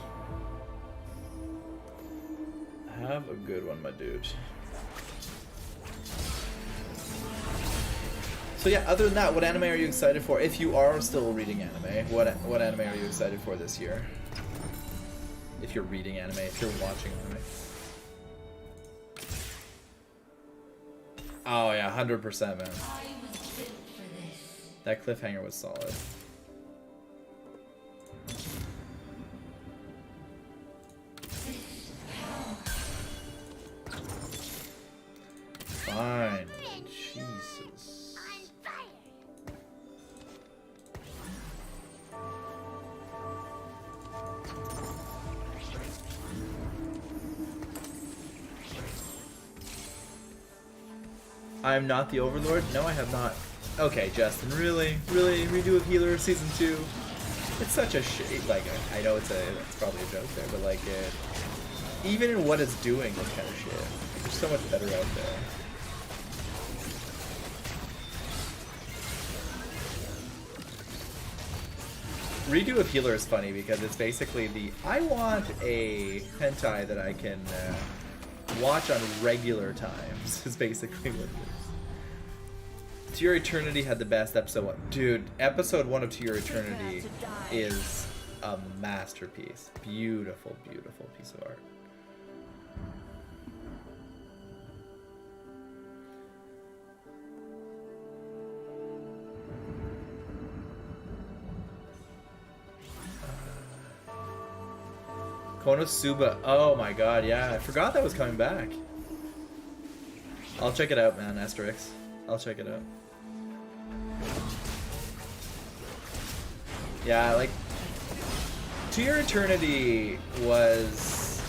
Have a good one, my dude. So yeah, other than that, what anime are you excited for? If you are still reading anime, what anime are you excited for this year? If you're reading anime, if you're watching anime. Oh yeah, 100%, man. That cliffhanger was solid. Fine. Jesus. I am not the Overlord? No, I have not. Okay, Justin, really? Really? Redo of Healer Season 2? It's such a shit. Like, I know it's probably a joke there, but like, even in what it's doing, it's kind of shit. There's so much better out there. Redo of Healer is funny because it's basically I want a hentai that I can watch on regular times, is basically what it is. To Your Eternity had the best episode 1. Dude, episode 1 of To Your Eternity is a masterpiece. Beautiful, beautiful piece of art. Konosuba. Oh my god, yeah. I forgot that was coming back. I'll check it out, man, Asterix. I'll check it out. Yeah, like, To Your Eternity was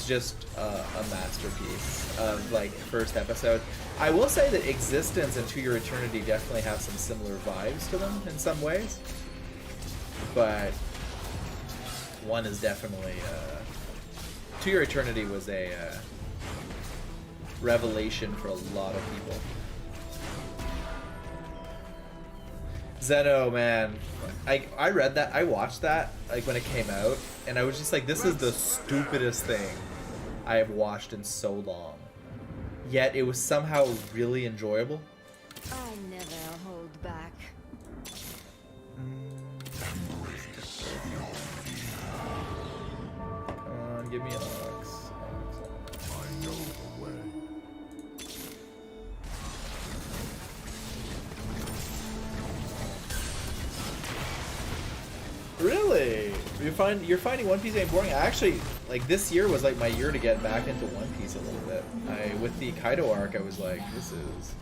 just a masterpiece of, like, first episode. I will say that Existence and To Your Eternity definitely have some similar vibes to them in some ways. But one is definitely To Your Eternity was a revelation for a lot of people. Zeno, man, I read that, I watched that like when it came out, and I was just like, this is the stupidest thing I have watched in so long. Yet it was somehow really enjoyable. I never hold back. Come on, give me an ox. I know the way. Really? You're finding One Piece ain't boring? I actually, like, this year was like my year to get back into One Piece a little bit. With the Kaido arc, I was like, this is...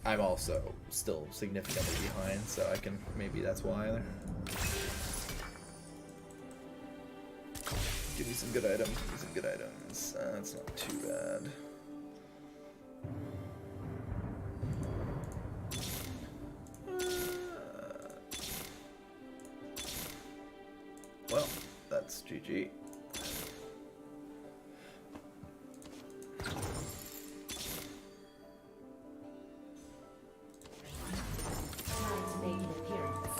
I'm also still significantly behind, so I can, maybe that's why. Give me some good items, give me some good items. That's not too bad. Well, that's GG. Time to make an appearance.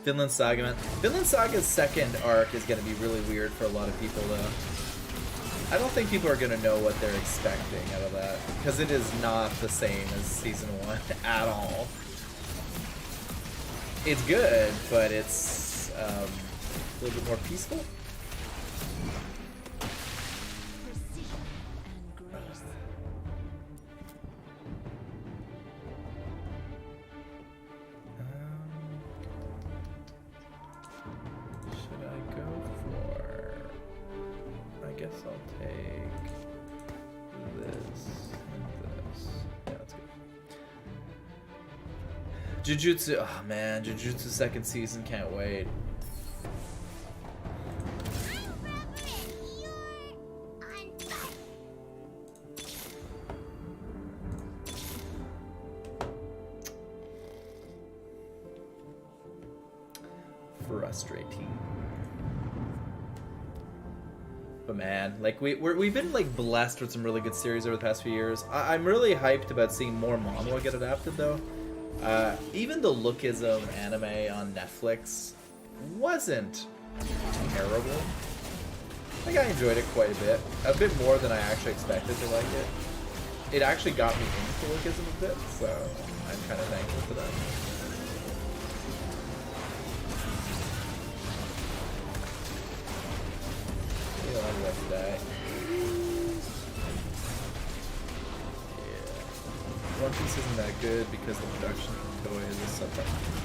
Vinland Saga, man. Vinland Saga's second arc is going to be really weird for a lot of people, though. I don't think people are going to know what they're expecting out of that, because it is not the same as Season 1 at all. It's good, but it's a little bit more peaceful. Precision and grace. Should I go for... I guess I'll take this and this. Yeah, that's good. Jujutsu, oh man, Jujutsu second season, can't wait. frustrating. But man, like we've been like blessed with some really good series over the past few years. I'm really hyped about seeing more Manhwa get adapted though. Even the Lookism anime on Netflix wasn't terrible. Like I enjoyed it quite a bit more than I actually expected to like it. It actually got me into Lookism a bit, so I'm kind of thankful for that. Die. Yeah. One Piece isn't that good because the production from Toei is so far.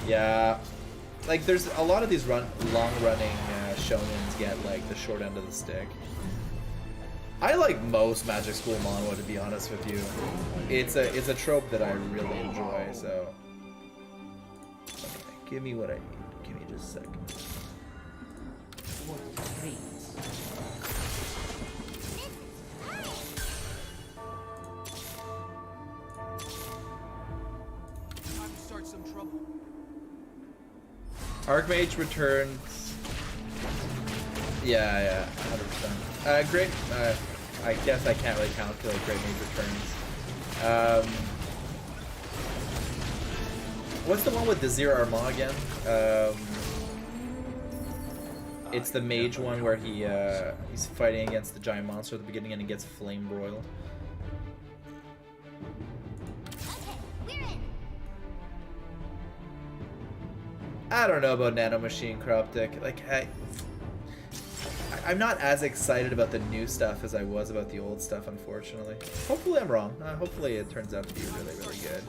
Yeah. Like, there's a lot of these long-running shonens get, like, the short end of the stick. I like most Magic School Manhwa, to be honest with you. It's a trope that I really enjoy, so... Okay, give me what I need. Give me just a second. Archmage returns. Yeah, 100%. Great. I guess I can't really calculate Great Mage returns. What's the one with the Zero Armand again? It's the mage one where he's fighting against the giant monster at the beginning and he gets flame broiled. I don't know about Nano Machine Croptic. Like, I'm not as excited about the new stuff as I was about the old stuff, unfortunately. Hopefully I'm wrong. Hopefully it turns out to be really, really good.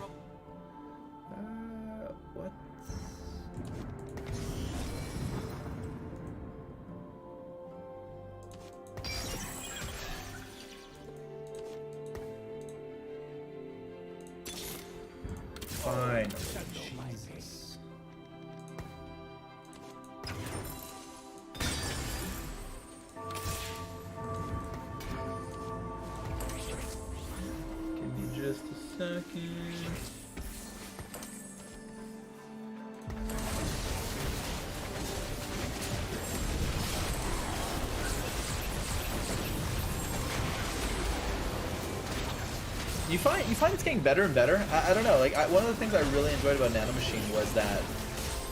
What? Fine. Jesus. Give me just a second. You find it's getting better and better. I don't know. Like one of the things I really enjoyed about Nano Machine was that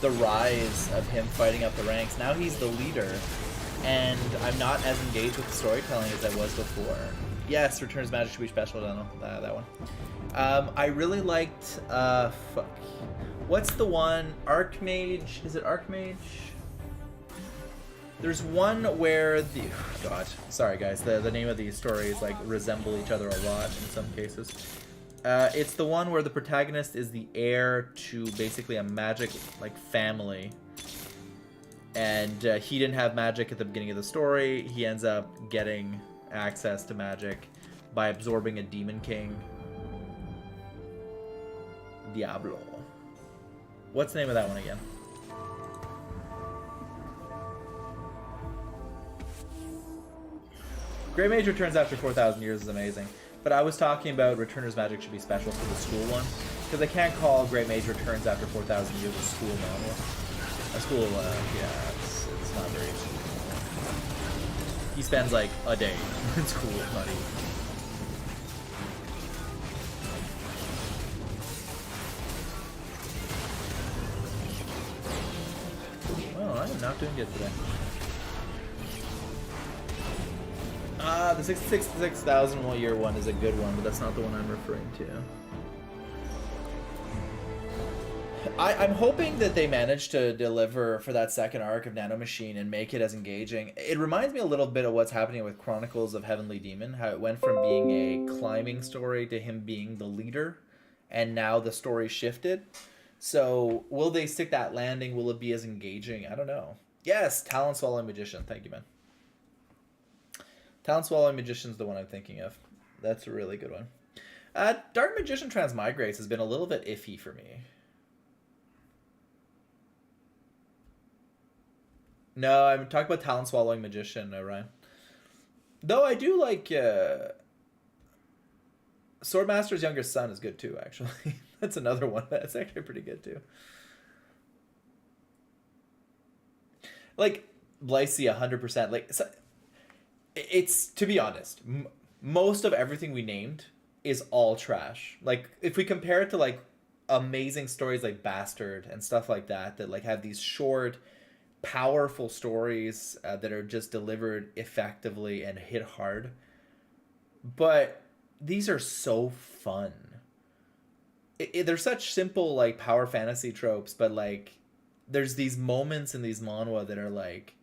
the rise of him fighting up the ranks. Now he's the leader, and I'm not as engaged with the storytelling as I was before. Yes, Returns Magic should be special. I don't know that one. I really liked. Fuck. What's the one? Archmage? Is it Archmage? There's one where the... Oh God. Sorry, guys. The name of these stories, like, resemble each other a lot in some cases. It's the one where the protagonist is the heir to basically a magic, like, family. And he didn't have magic at the beginning of the story. He ends up getting access to magic by absorbing a demon king. Diablo. What's the name of that one again? Great Mage returns after 4,000 years is amazing. But I was talking about Returner's Magic should be special for the school one. Because I can't call Great Mage returns after 4,000 years a school Manhwa. A school, yeah, it's not very easy. He spends like a day in school, not even. Well, I'm not doing good today. The 66,000 year one is a good one, but that's not the one I'm referring to. I'm hoping that they manage to deliver for that second arc of Nano Machine and make it as engaging. It reminds me a little bit of what's happening with Chronicles of Heavenly Demon, how it went from being a climbing story to him being the leader, and now the story shifted. So will they stick that landing? Will it be as engaging? I don't know. Yes, Talon Swallowing Magician. Thank you, man. Talon Swallowing Magician's the one I'm thinking of. That's a really good one. Dark Magician Transmigrates has been a little bit iffy for me. No, I'm talking about Talon Swallowing Magician, Ryan. Though I do like... Swordmaster's Younger Son is good too, actually. That's another one. That's actually pretty good too. Like Blycey 100%. Like so, it's, to be honest, most of everything we named is all trash. Like if we compare it to like amazing stories like Bastard and stuff like that like have these short, powerful stories that are just delivered effectively and hit hard. But these are so fun. They're such simple like power fantasy tropes, but like there's these moments in these manhwa that are like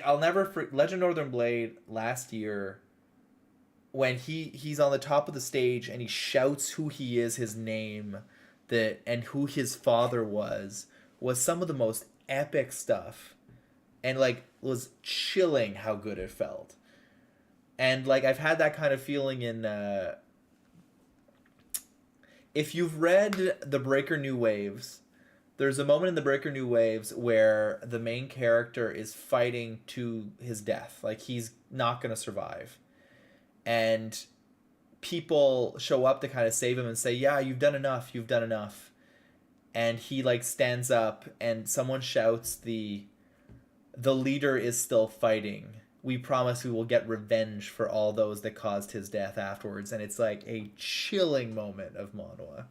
I'll never Legend of Northern Blade last year when he's on the top of the stage and he shouts who he is, his name, that and who his father was some of the most epic stuff, and like was chilling how good it felt. And like I've had that kind of feeling in if you've read The Breaker New Waves, there's a moment in The Breaker New Waves where the main character is fighting to his death. Like he's not going to survive. And people show up to kind of save him and say, yeah, you've done enough. You've done enough. And he like stands up and someone shouts, the leader is still fighting. We promise we will get revenge for all those that caused his death afterwards. And it's like a chilling moment of manhwa.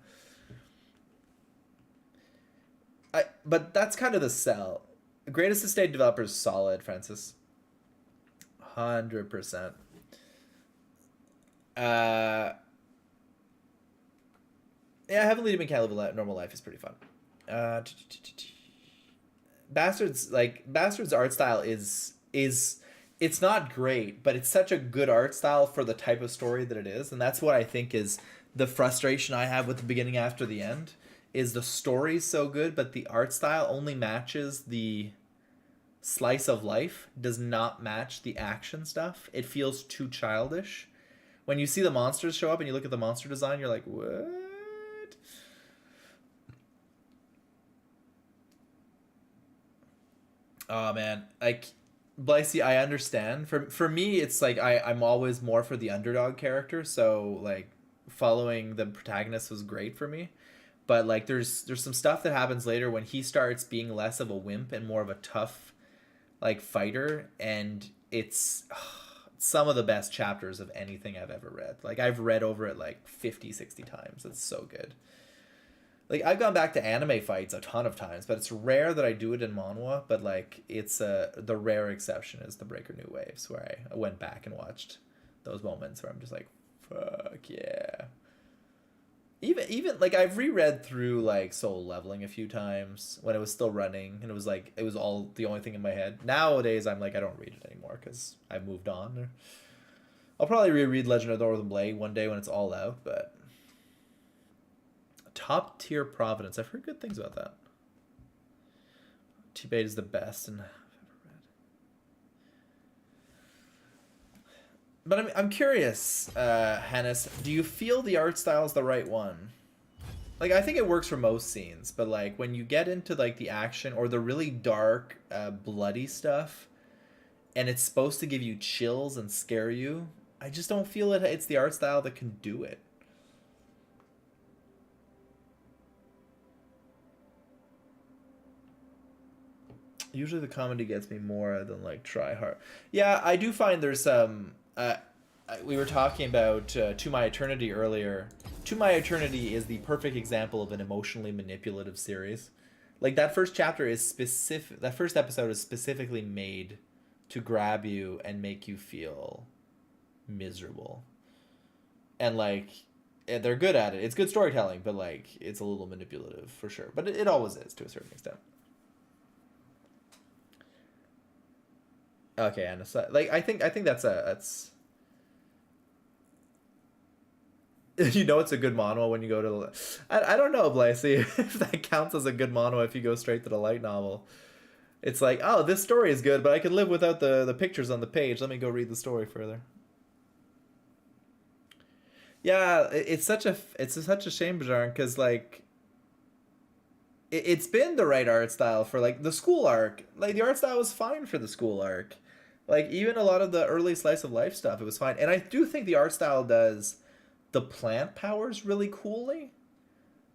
But that's kind of the sell. Greatest Estate Developers solid, Francis. 100%. Yeah, Heavenly Demon Can't Live a Normal Life is pretty fun. Bastard's art style is it's not great, but it's such a good art style for the type of story that it is, and that's what I think is the frustration I have with the beginning after the end, is the story's so good, but the art style only matches the slice of life, does not match the action stuff. It feels too childish. When you see the monsters show up and you look at the monster design, you're like, what? Oh man, like Blycey, I understand. For me, it's like I'm always more for the underdog character, so like following the protagonist was great for me. But like there's some stuff that happens later when he starts being less of a wimp and more of a tough like fighter, and it's some of the best chapters of anything I've ever read. Like I've read over it like 50, 60 times. It's so good. Like I've gone back to anime fights a ton of times, but it's rare that I do it in manhwa. But like it's the rare exception is the Breaker New Waves, where I went back and watched those moments where I'm just like, fuck yeah. Even like I've reread through like Soul Leveling a few times when it was still running, and it was all the only thing in my head. Nowadays I'm like I don't read it anymore because I've moved on. I'll probably reread Legend of Northern Blade one day when it's all out, but Top Tier Providence, I've heard good things about that. T-Bait is the best and I've ever read. But I'm curious, Hannes, do you feel the art style is the right one? Like, I think it works for most scenes, but like when you get into like the action or the really dark, bloody stuff, and it's supposed to give you chills and scare you, I just don't feel it's the art style that can do it. Usually the comedy gets me more than like try hard. Yeah, I do find there's some we were talking about To My Eternity earlier. To My Eternity is the perfect example of an emotionally manipulative series. Like that first chapter is specific, that first episode is specifically made to grab you and make you feel miserable. And like they're good at it. It's good storytelling, but like it's a little manipulative for sure. But it always is to a certain extent. Okay, and like I think that's you know it's a good manhwa when you go to I don't know, Blycey, if that counts as a good manhwa if you go straight to the light novel. It's like, oh, this story is good, but I can live without the pictures on the page. Let me go read the story further. Yeah, it's such a shame, Bajarn, because like it's been the right art style for like the school arc. Like the art style was fine for the school arc. Like even a lot of the early slice of life stuff, it was fine. And I do think the art style does the plant powers really coolly,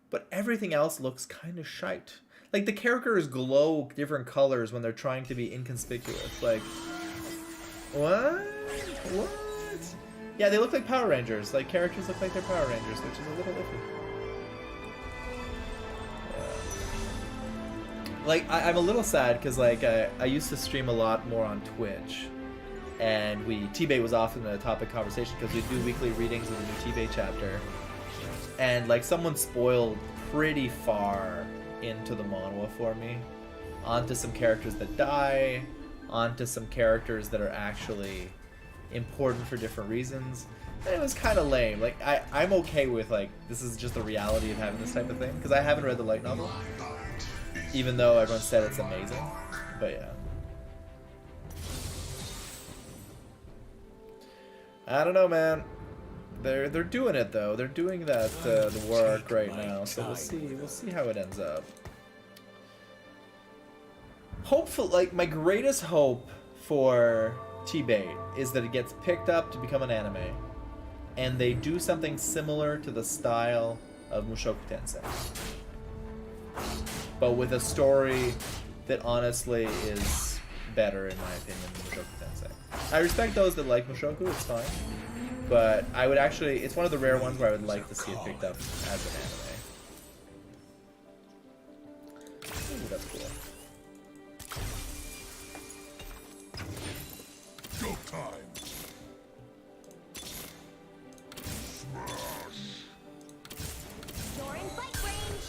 but everything else looks kind of shite. Like, the characters glow different colors when they're trying to be inconspicuous. Like, what? What? Yeah, they look like Power Rangers. Like, characters look like they're Power Rangers, which is a little iffy. Yeah. Like, I'm a little sad because, like, I used to stream a lot more on Twitch. And T-Bait was often a topic of conversation because we'd do weekly readings of the new T-Bait chapter. And, like, someone spoiled pretty far into the manhwa for me, onto some characters that die, onto some characters that are actually important for different reasons. And it was kind of lame. Like, I'm okay with, like, this is just the reality of having this type of thing, because I haven't read the light novel, even though everyone said it's amazing. But yeah, I don't know, man. They're doing it though. They're doing that the work right now. So we'll see how it ends up. Hopefully, like, my greatest hope for T-Bait is that it gets picked up to become an anime, and they do something similar to the style of Mushoku Tensei, but with a story that honestly is better, in my opinion, than Mushoku Tensei. I respect those that like Mushoku, it's fine. But I would actually, it's one of the rare ones where I would like to see it picked up as an anime. Ooh, that's cool. Go time. You're in fight range.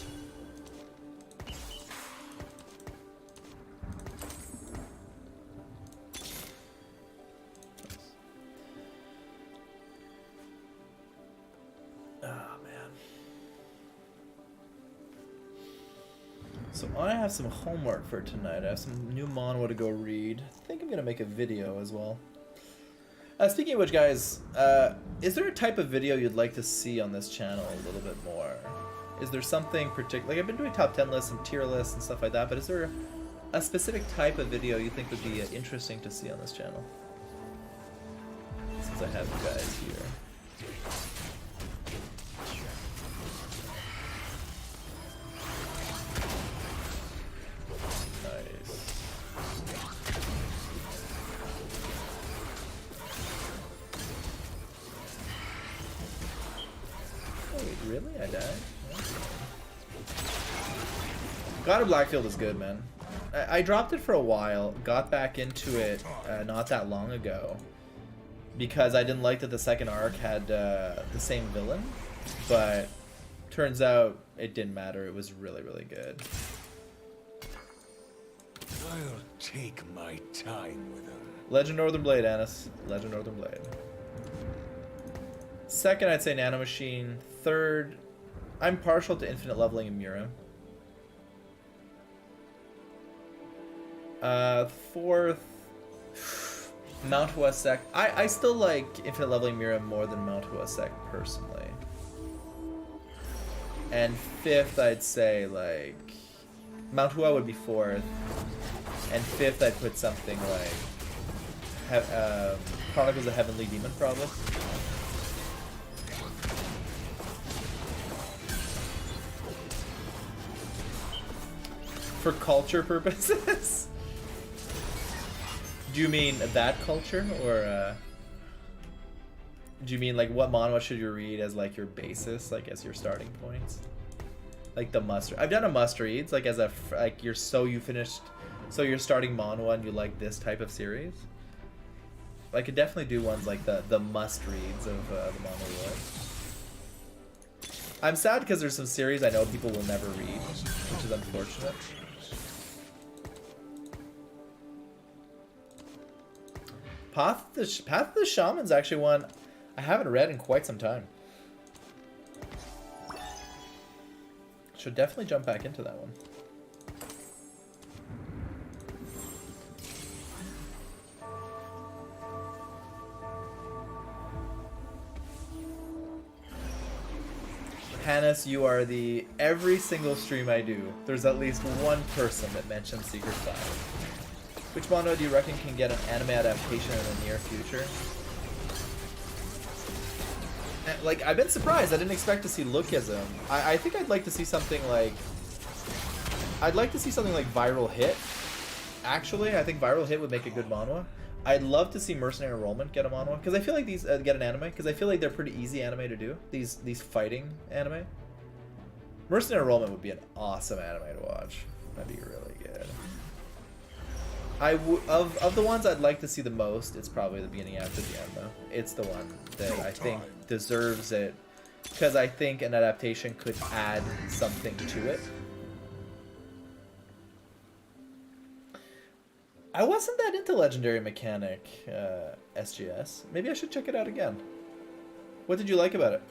Oh, man. So I have some homework for tonight. I have some new manhwa to go read. I think I'm going to make a video as well. Speaking of which, guys, is there a type of video you'd like to see on this channel a little bit more? Is there something particular? Like, I've been doing top 10 lists and tier lists and stuff like that, but is there a specific type of video you think would be interesting to see on this channel? Since I have you guys here. Really? I died? God of Blackfield is good, man. I dropped it for a while, got back into it not that long ago, because I didn't like that the second arc had the same villain, but turns out it didn't matter. It was really, really good. I'll take my time with him. Legend Northern Blade, Anis. Legend Northern Blade. Second, I'd say Nano Machine. Third, I'm partial to Infinite Leveling and Mura. Fourth, Mount Hua Sec. I still like Infinite Leveling Mura more than Mount Hua Sec personally. And fifth, I'd say, like, Mount Hua would be fourth. And fifth, I'd put something like Chronicles of Heavenly Demon, probably. For culture purposes? Do you mean that culture, or do you mean like what manhwa should you read as like your basis, like as your starting points? Like the must. I've done a must reads, like as a like you're starting manhwa and you like this type of series. I could definitely do ones like the must reads of the manhwa world. I'm sad because there's some series I know people will never read, which is unfortunate. Path of the Shaman's actually one I haven't read in quite some time. Should definitely jump back into that one. Hannes, you are the every single stream I do, there's at least one person that mentions Secret Fire. Which manga do you reckon can get an anime adaptation in the near future? Like, I've been surprised. I didn't expect to see Lookism. I think I'd like to see something like... I'd like to see something like Viral Hit. Actually, I think Viral Hit would make a good manhwa. I'd love to see Mercenary Enrollment get a manhwa because I feel like these get an anime because I feel like they're pretty easy anime to do. These fighting anime. Mercenary Enrollment would be an awesome anime to watch. That'd be really good. Of the ones I'd like to see the most, it's probably the beginning after the end though. It's the one that I think deserves it because I think an adaptation could add something to it. I wasn't that into Legendary Mechanic SGS. Maybe I should check it out again. What did you like about it?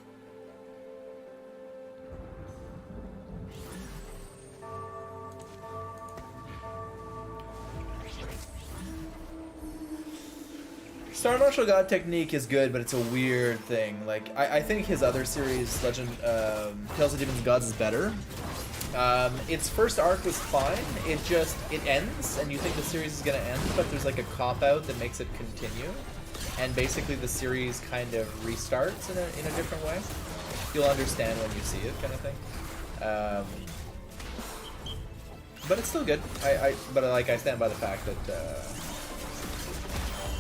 Star Martial God Technique is good, but it's a weird thing. Like, I think his other series, Tales of Demons and Gods, is better. Its first arc was fine. It ends, and you think the series is gonna end, but there's like a cop-out that makes it continue. And basically the series kind of restarts in a different way. You'll understand when you see it, kind of thing. But it's still good. But I stand by the fact that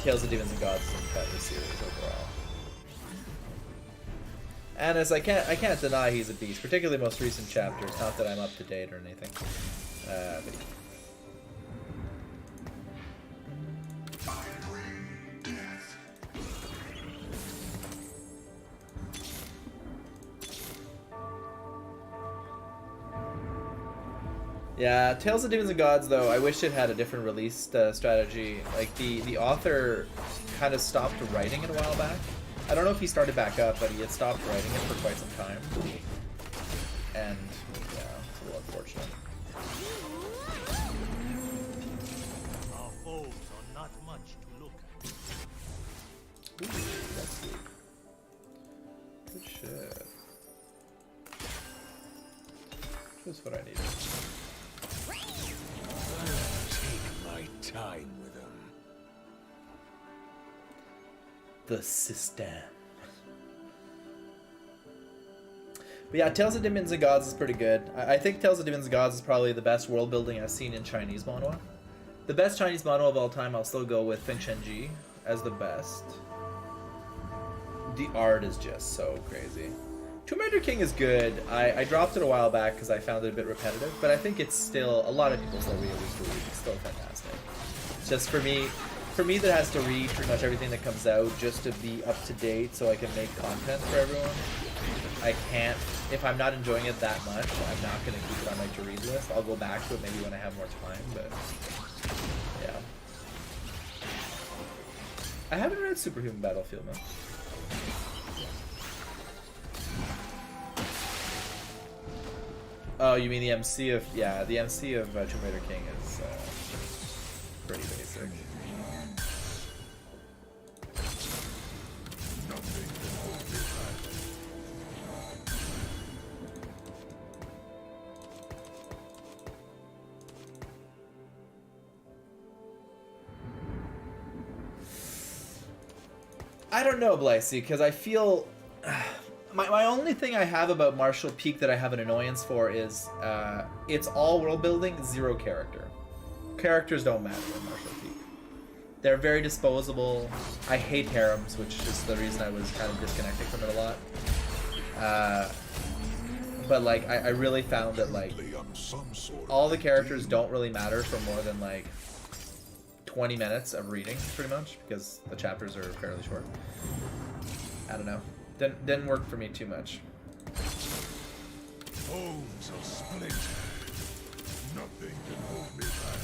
Tales of Demons and Gods is a better series overall. And as I can't deny he's a beast, particularly most recent chapters. Not that I'm up to date or anything. But yeah, Tales of Demons and Gods though, I wish it had a different release strategy. Like the author kind of stopped writing it a while back. I don't know if he started back up, but he had stopped writing it for quite some time. And yeah, it's a little unfortunate. Our foes are not much to look at. Ooh, that's good. Good shit. Just what I needed. Take my time with them. The system. But yeah, Tales of Demons and Gods is pretty good. I think Tales of Demons and Gods is probably the best world building I've seen in Chinese manhwa. The best Chinese manhwa of all time, I'll still go with Feng Shenji as the best. The art is just so crazy. Tomb Raider King is good. I dropped it a while back because I found it a bit repetitive, but I think it's still, a lot of people still read it week to week. It's still fantastic. It's just for me that has to read pretty much everything that comes out just to be up to date so I can make content for everyone. I can't, if I'm not enjoying it that much, I'm not going to keep it on my to-read list. I'll go back to it maybe when I have more time, but yeah. I haven't read Superhuman Battlefield, man. Oh, you mean the MC of, yeah, the MC of Tomb Raider King is pretty basic. I don't know, Blycey, because I feel my only thing I have about Martial Peak that I have an annoyance for is it's all world building, zero character. Characters don't matter in Martial Peak. They're very disposable. I hate harems, which is the reason I was kind of disconnecting from it a lot. But like, I really found that like all the characters don't really matter for more than like 20 minutes of reading, pretty much, because the chapters are fairly short. I don't know. Didn't work for me too much. Bones are split. Nothing can hold me back.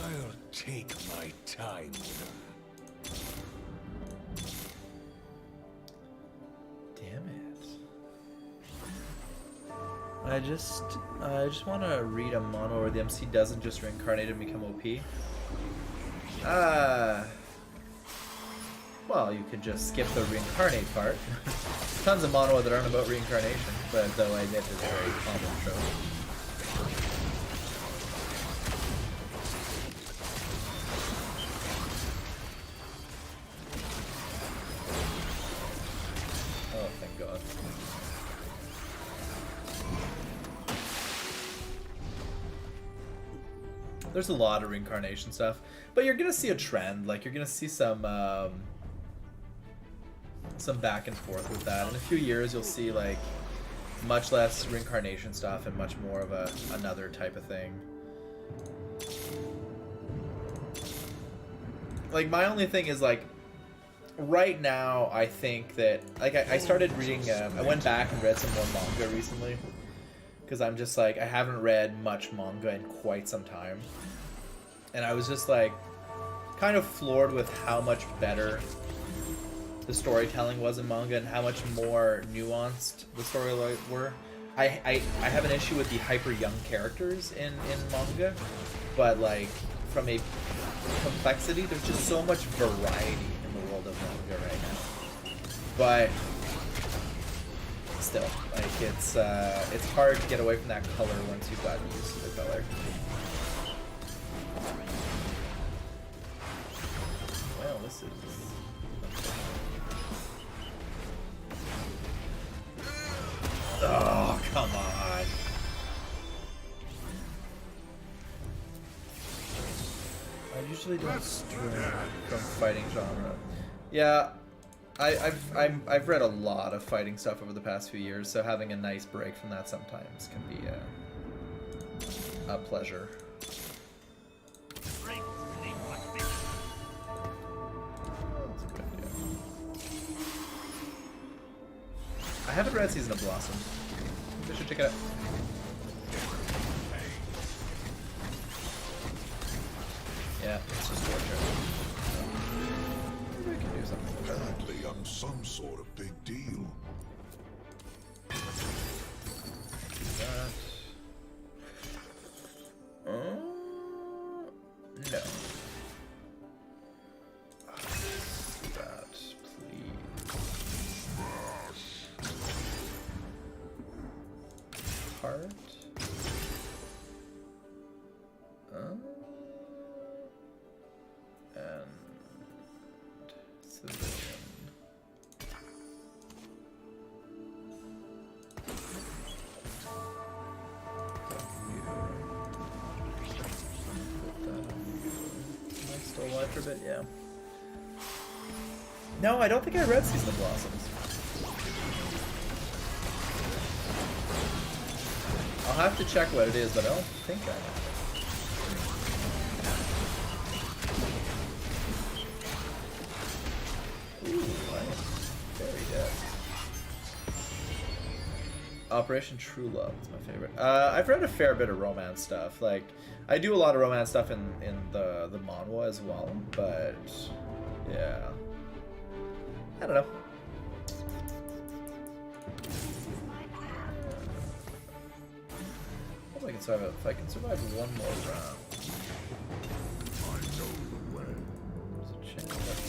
I'll take my time with them. Damn it. I just want to read a mono where the MC doesn't just reincarnate and become OP. Well, you could just skip the reincarnate part. Tons of manhwa that aren't about reincarnation, but though I admit it's a very common trope. Oh, thank God. There's a lot of reincarnation stuff, but you're gonna see a trend. Like you're gonna see some back and forth with that. In a few years, you'll see like much less reincarnation stuff and much more of another type of thing. Like my only thing is like right now, I think that like I started reading. I went back and read some more manga recently because I'm just like I haven't read much manga in quite some time, and I was just like kind of floored with how much better the storytelling was in manga and how much more nuanced the story were. I have an issue with the hyper young characters in manga, but like from a complexity, there's just so much variety in the world of manga right now. But still, like it's hard to get away from that color once you've gotten used to the color. Well, this is. Oh, come on. I usually don't stray from fighting genre. Yeah, I've read a lot of fighting stuff over the past few years, so having a nice break from that sometimes can be a pleasure. Strength in a black That's a good idea. I haven't read Season of Blossom. I should check it out. Yeah, it's just torture. Maybe I can do something with that. Apparently I'm some sort of big deal. Do that. No. That, please. Heart. And civilian. Still alive for a bit, yeah. No, I don't think I read Season of Blossoms. I'll have to check what it is, but I don't think I have. Ooh, I am very dead. Operation True Love is my favorite. I've read a fair bit of romance stuff. Like, I do a lot of romance stuff in the manhwa as well, but yeah. I don't know. Hope I can survive. If I can survive one more round. I know the way. There's a chance that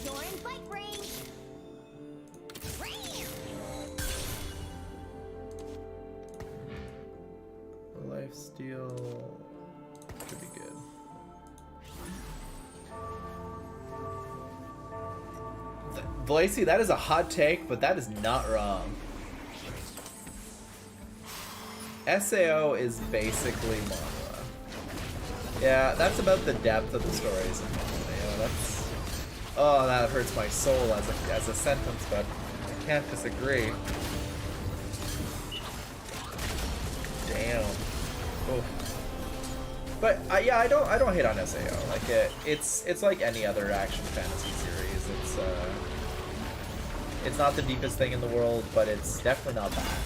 You're in fight range. Lifesteal could be good. Blacy, that is a hot take, but that is not wrong. SAO is basically Manhwa. Yeah, that's about the depth of the stories in Manhwa. Yeah, that's. Oh, that hurts my soul as a sentence, but I can't disagree. Damn. Oof. But yeah, I don't hate on SAO. Like it's like any other action fantasy series. It's not the deepest thing in the world, but it's definitely not bad.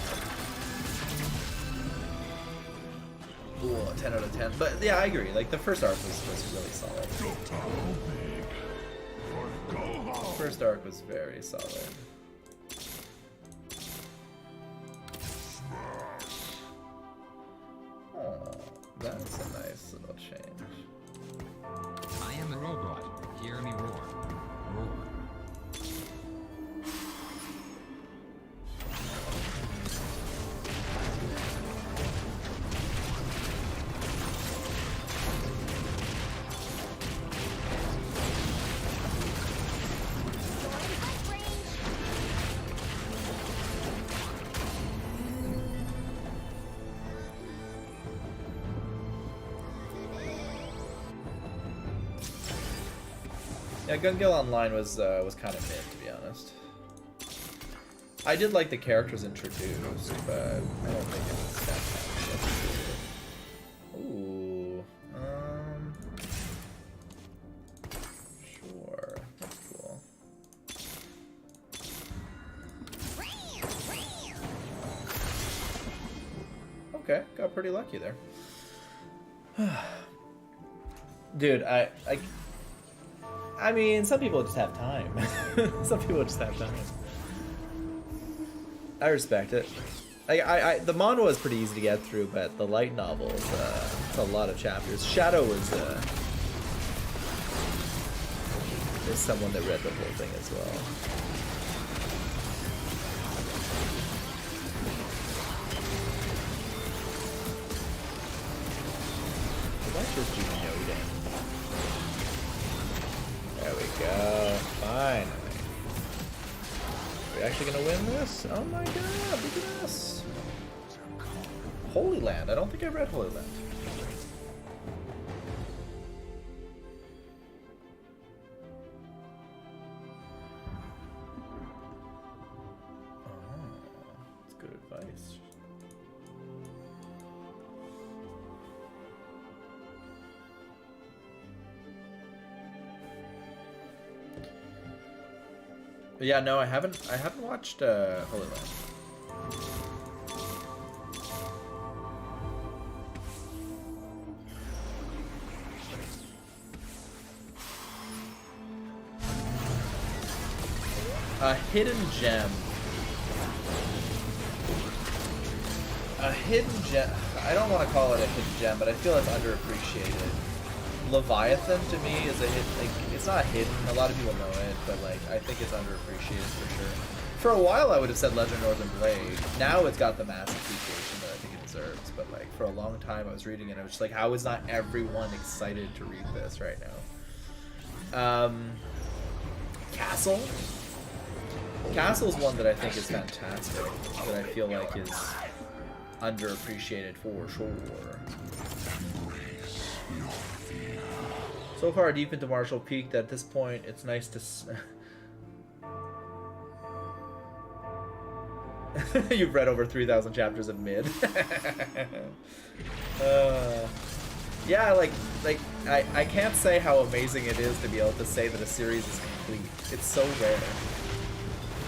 Ooh, 10 out of 10. But yeah, I agree. Like the first arc was really solid. First arc was very solid. Oh, that's a nice little change. I am the robot. Hear me roar. Roar. Yeah, Gun Gale Online was kind of mid, to be honest. I did like the characters introduced, but I don't think it was that bad. Ooh, sure, that's cool. Okay, got pretty lucky there. Dude, I mean, some people just have time. Some people just have time. I respect it. The manhwa is pretty easy to get through, but the light novel it's a lot of chapters. Shadow is someone that read the whole thing as well. That's just noting. There we go. Fine. Are we actually gonna win this? Oh my god, look at this. Holy Land. I don't think I read Holy Land. Oh, that's good advice. Yeah, no, I haven't watched Holy Land. A hidden gem. A hidden gem. I don't want to call it a hidden gem, but I feel it's underappreciated. Leviathan to me is a hit. Like, it's not hidden. A lot of people know it, but like I think it's underappreciated for sure. For a while, I would have said Legend of Northern Blade. Now it's got the mass appreciation that I think it deserves. But like for a long time, I was reading it, and I was just like, how is not everyone excited to read this right now? Castle. Castle's one that I think is fantastic. That I feel like is underappreciated for sure. So far deep into Marshall Peak that at this point it's nice to You've read over 3,000 chapters of mid. Yeah, like I can't say how amazing it is to be able to say that a series is complete. It's so rare.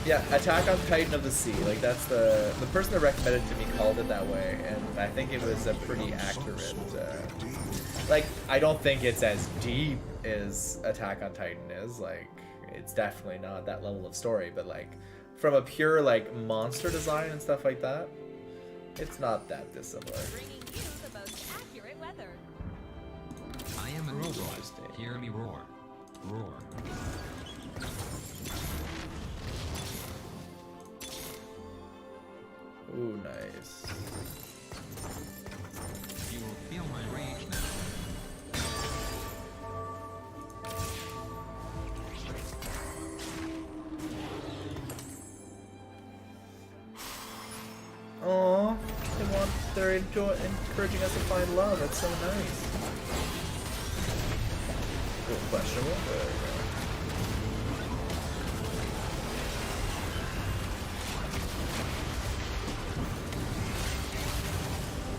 Yeah, Attack on Titan of the Sea. Like that's the person that recommended it to me called it that way, and I think it was a pretty accurate. Like, I don't think it's as deep as Attack on Titan is. Like, it's definitely not that level of story. But, like, from a pure, like, monster design and stuff like that, it's not that dissimilar. Bringing you the most accurate weather. I am a robot. Hear me roar. Roar. Ooh, nice. You will feel my rage now. Aww, they're encouraging us to find love. That's so nice. A little questionable, but there we go.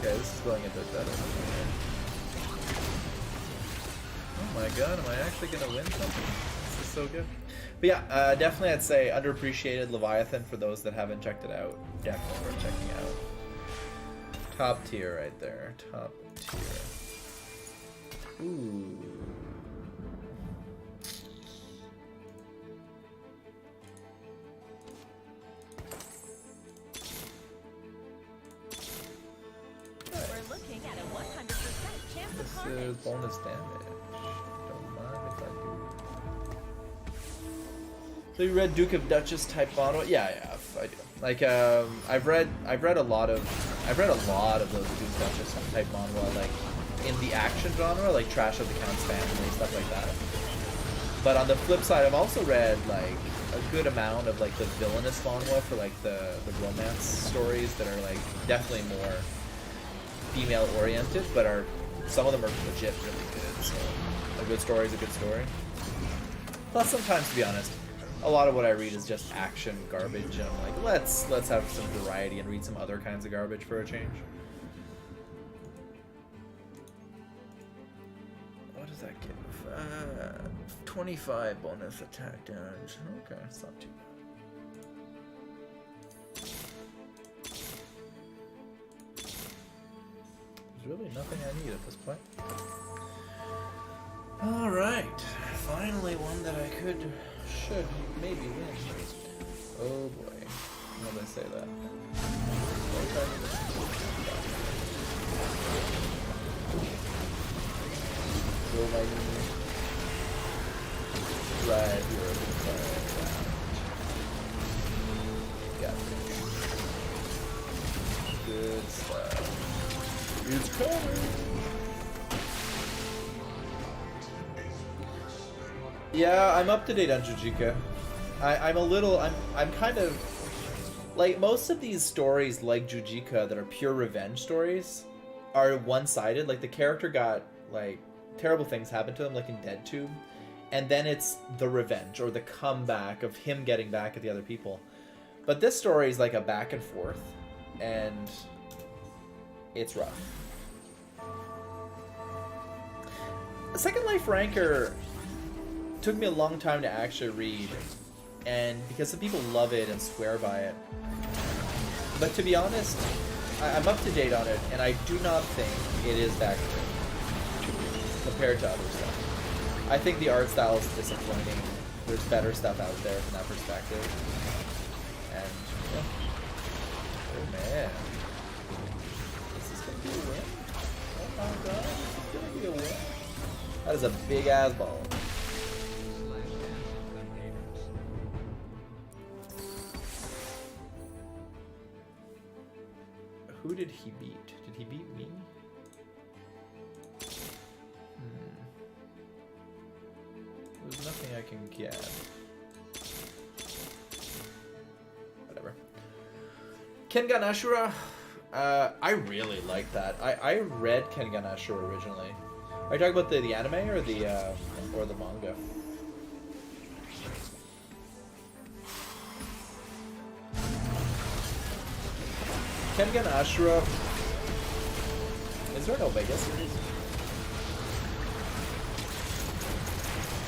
Okay, this is going a bit better. Oh my god, am I actually gonna win something? This is so good. But yeah, definitely I'd say underappreciated Leviathan for those that haven't checked it out. Definitely worth checking out. Top tier right there. Top tier. Ooh. We're looking at a 100% chance of This carnage. is bonus damage. Don't mind if I do. So you read Duke of Duchess type manhwa? Yeah, I do. Like I've read a lot of those Duke of Duchess type manhwa, like in the action genre, like Trash of the Count's Family, stuff like that. But on the flip side, I've also read like a good amount of like the villainous manhwa for like the romance stories that are like definitely more female oriented, but some of them are legit really good. So a good story is a good story. Plus, sometimes, to be honest, a lot of what I read is just action garbage, and I'm like, let's have some variety and read some other kinds of garbage for a change. What does that give? 25 bonus attack damage. Okay, it's not too bad. There's really nothing I need at this point. Alright, finally one that I should maybe win. Oh boy, how did I say that? Go my knee. Right here, got it. Good stuff. It's coming! Yeah, I'm up to date on Jujika. I'm kind of like most of these stories like Jujika that are pure revenge stories are one-sided. Like the character got like terrible things happen to him, like in Dead Tube, and then it's the revenge or the comeback of him getting back at the other people. But this story is like a back and forth, and it's rough. The Second Life Ranker took me a long time to actually read, and because some people love it and swear by it. But to be honest, I'm up to date on it, and I do not think it is that good compared to other stuff. I think the art style is disappointing. There's better stuff out there from that perspective. And, yeah. Oh man. This is gonna be a win? Oh my god, this is gonna be a win. That is a big ass ball. Who did he beat? Did he beat me? There's nothing I can get. Whatever. Kengan Ashura. I really like that. I read Kengan Ashura originally. Are you talking about the anime or the manga? Kengan Ashura. Is there an Omega series?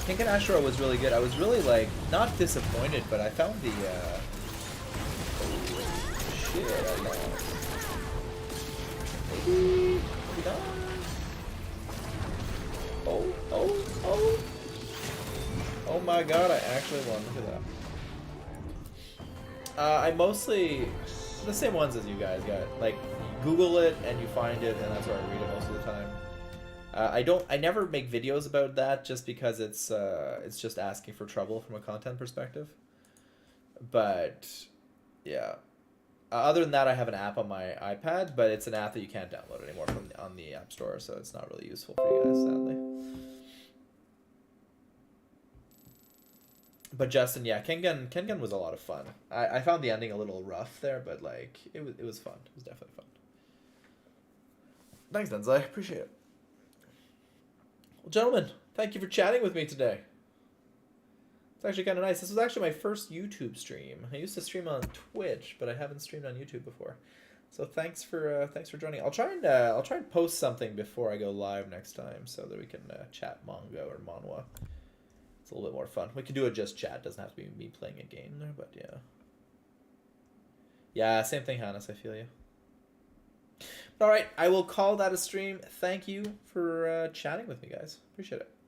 Kengan Ashura was really good. I was really like not disappointed, but I found the shit I lost. Maybe not. Oh my god, I actually won. Look at that. I mostly the same ones as you guys got. Like Google it and you find it, and that's where I read it most of the time. I never make videos about that just because it's just asking for trouble from a content perspective. But yeah, other than that, I have an app on my iPad, but it's an app that you can't download anymore on the App Store, so it's not really useful for you guys, sadly. But Justin, yeah, Kengan was a lot of fun. I found the ending a little rough there, but like it was fun. It was definitely fun. Thanks, Denzai. Appreciate it. Well, gentlemen, thank you for chatting with me today. It's actually kind of nice. This was actually my first YouTube stream. I used to stream on Twitch, but I haven't streamed on YouTube before. So thanks for joining. I'll try and post something before I go live next time, so that we can chat manga or manhwa. It's a little bit more fun. We can do it just chat. It doesn't have to be me playing a game there, but yeah. Yeah, same thing, Hannes. I feel you. All right, I will call that a stream. Thank you for chatting with me, guys. Appreciate it.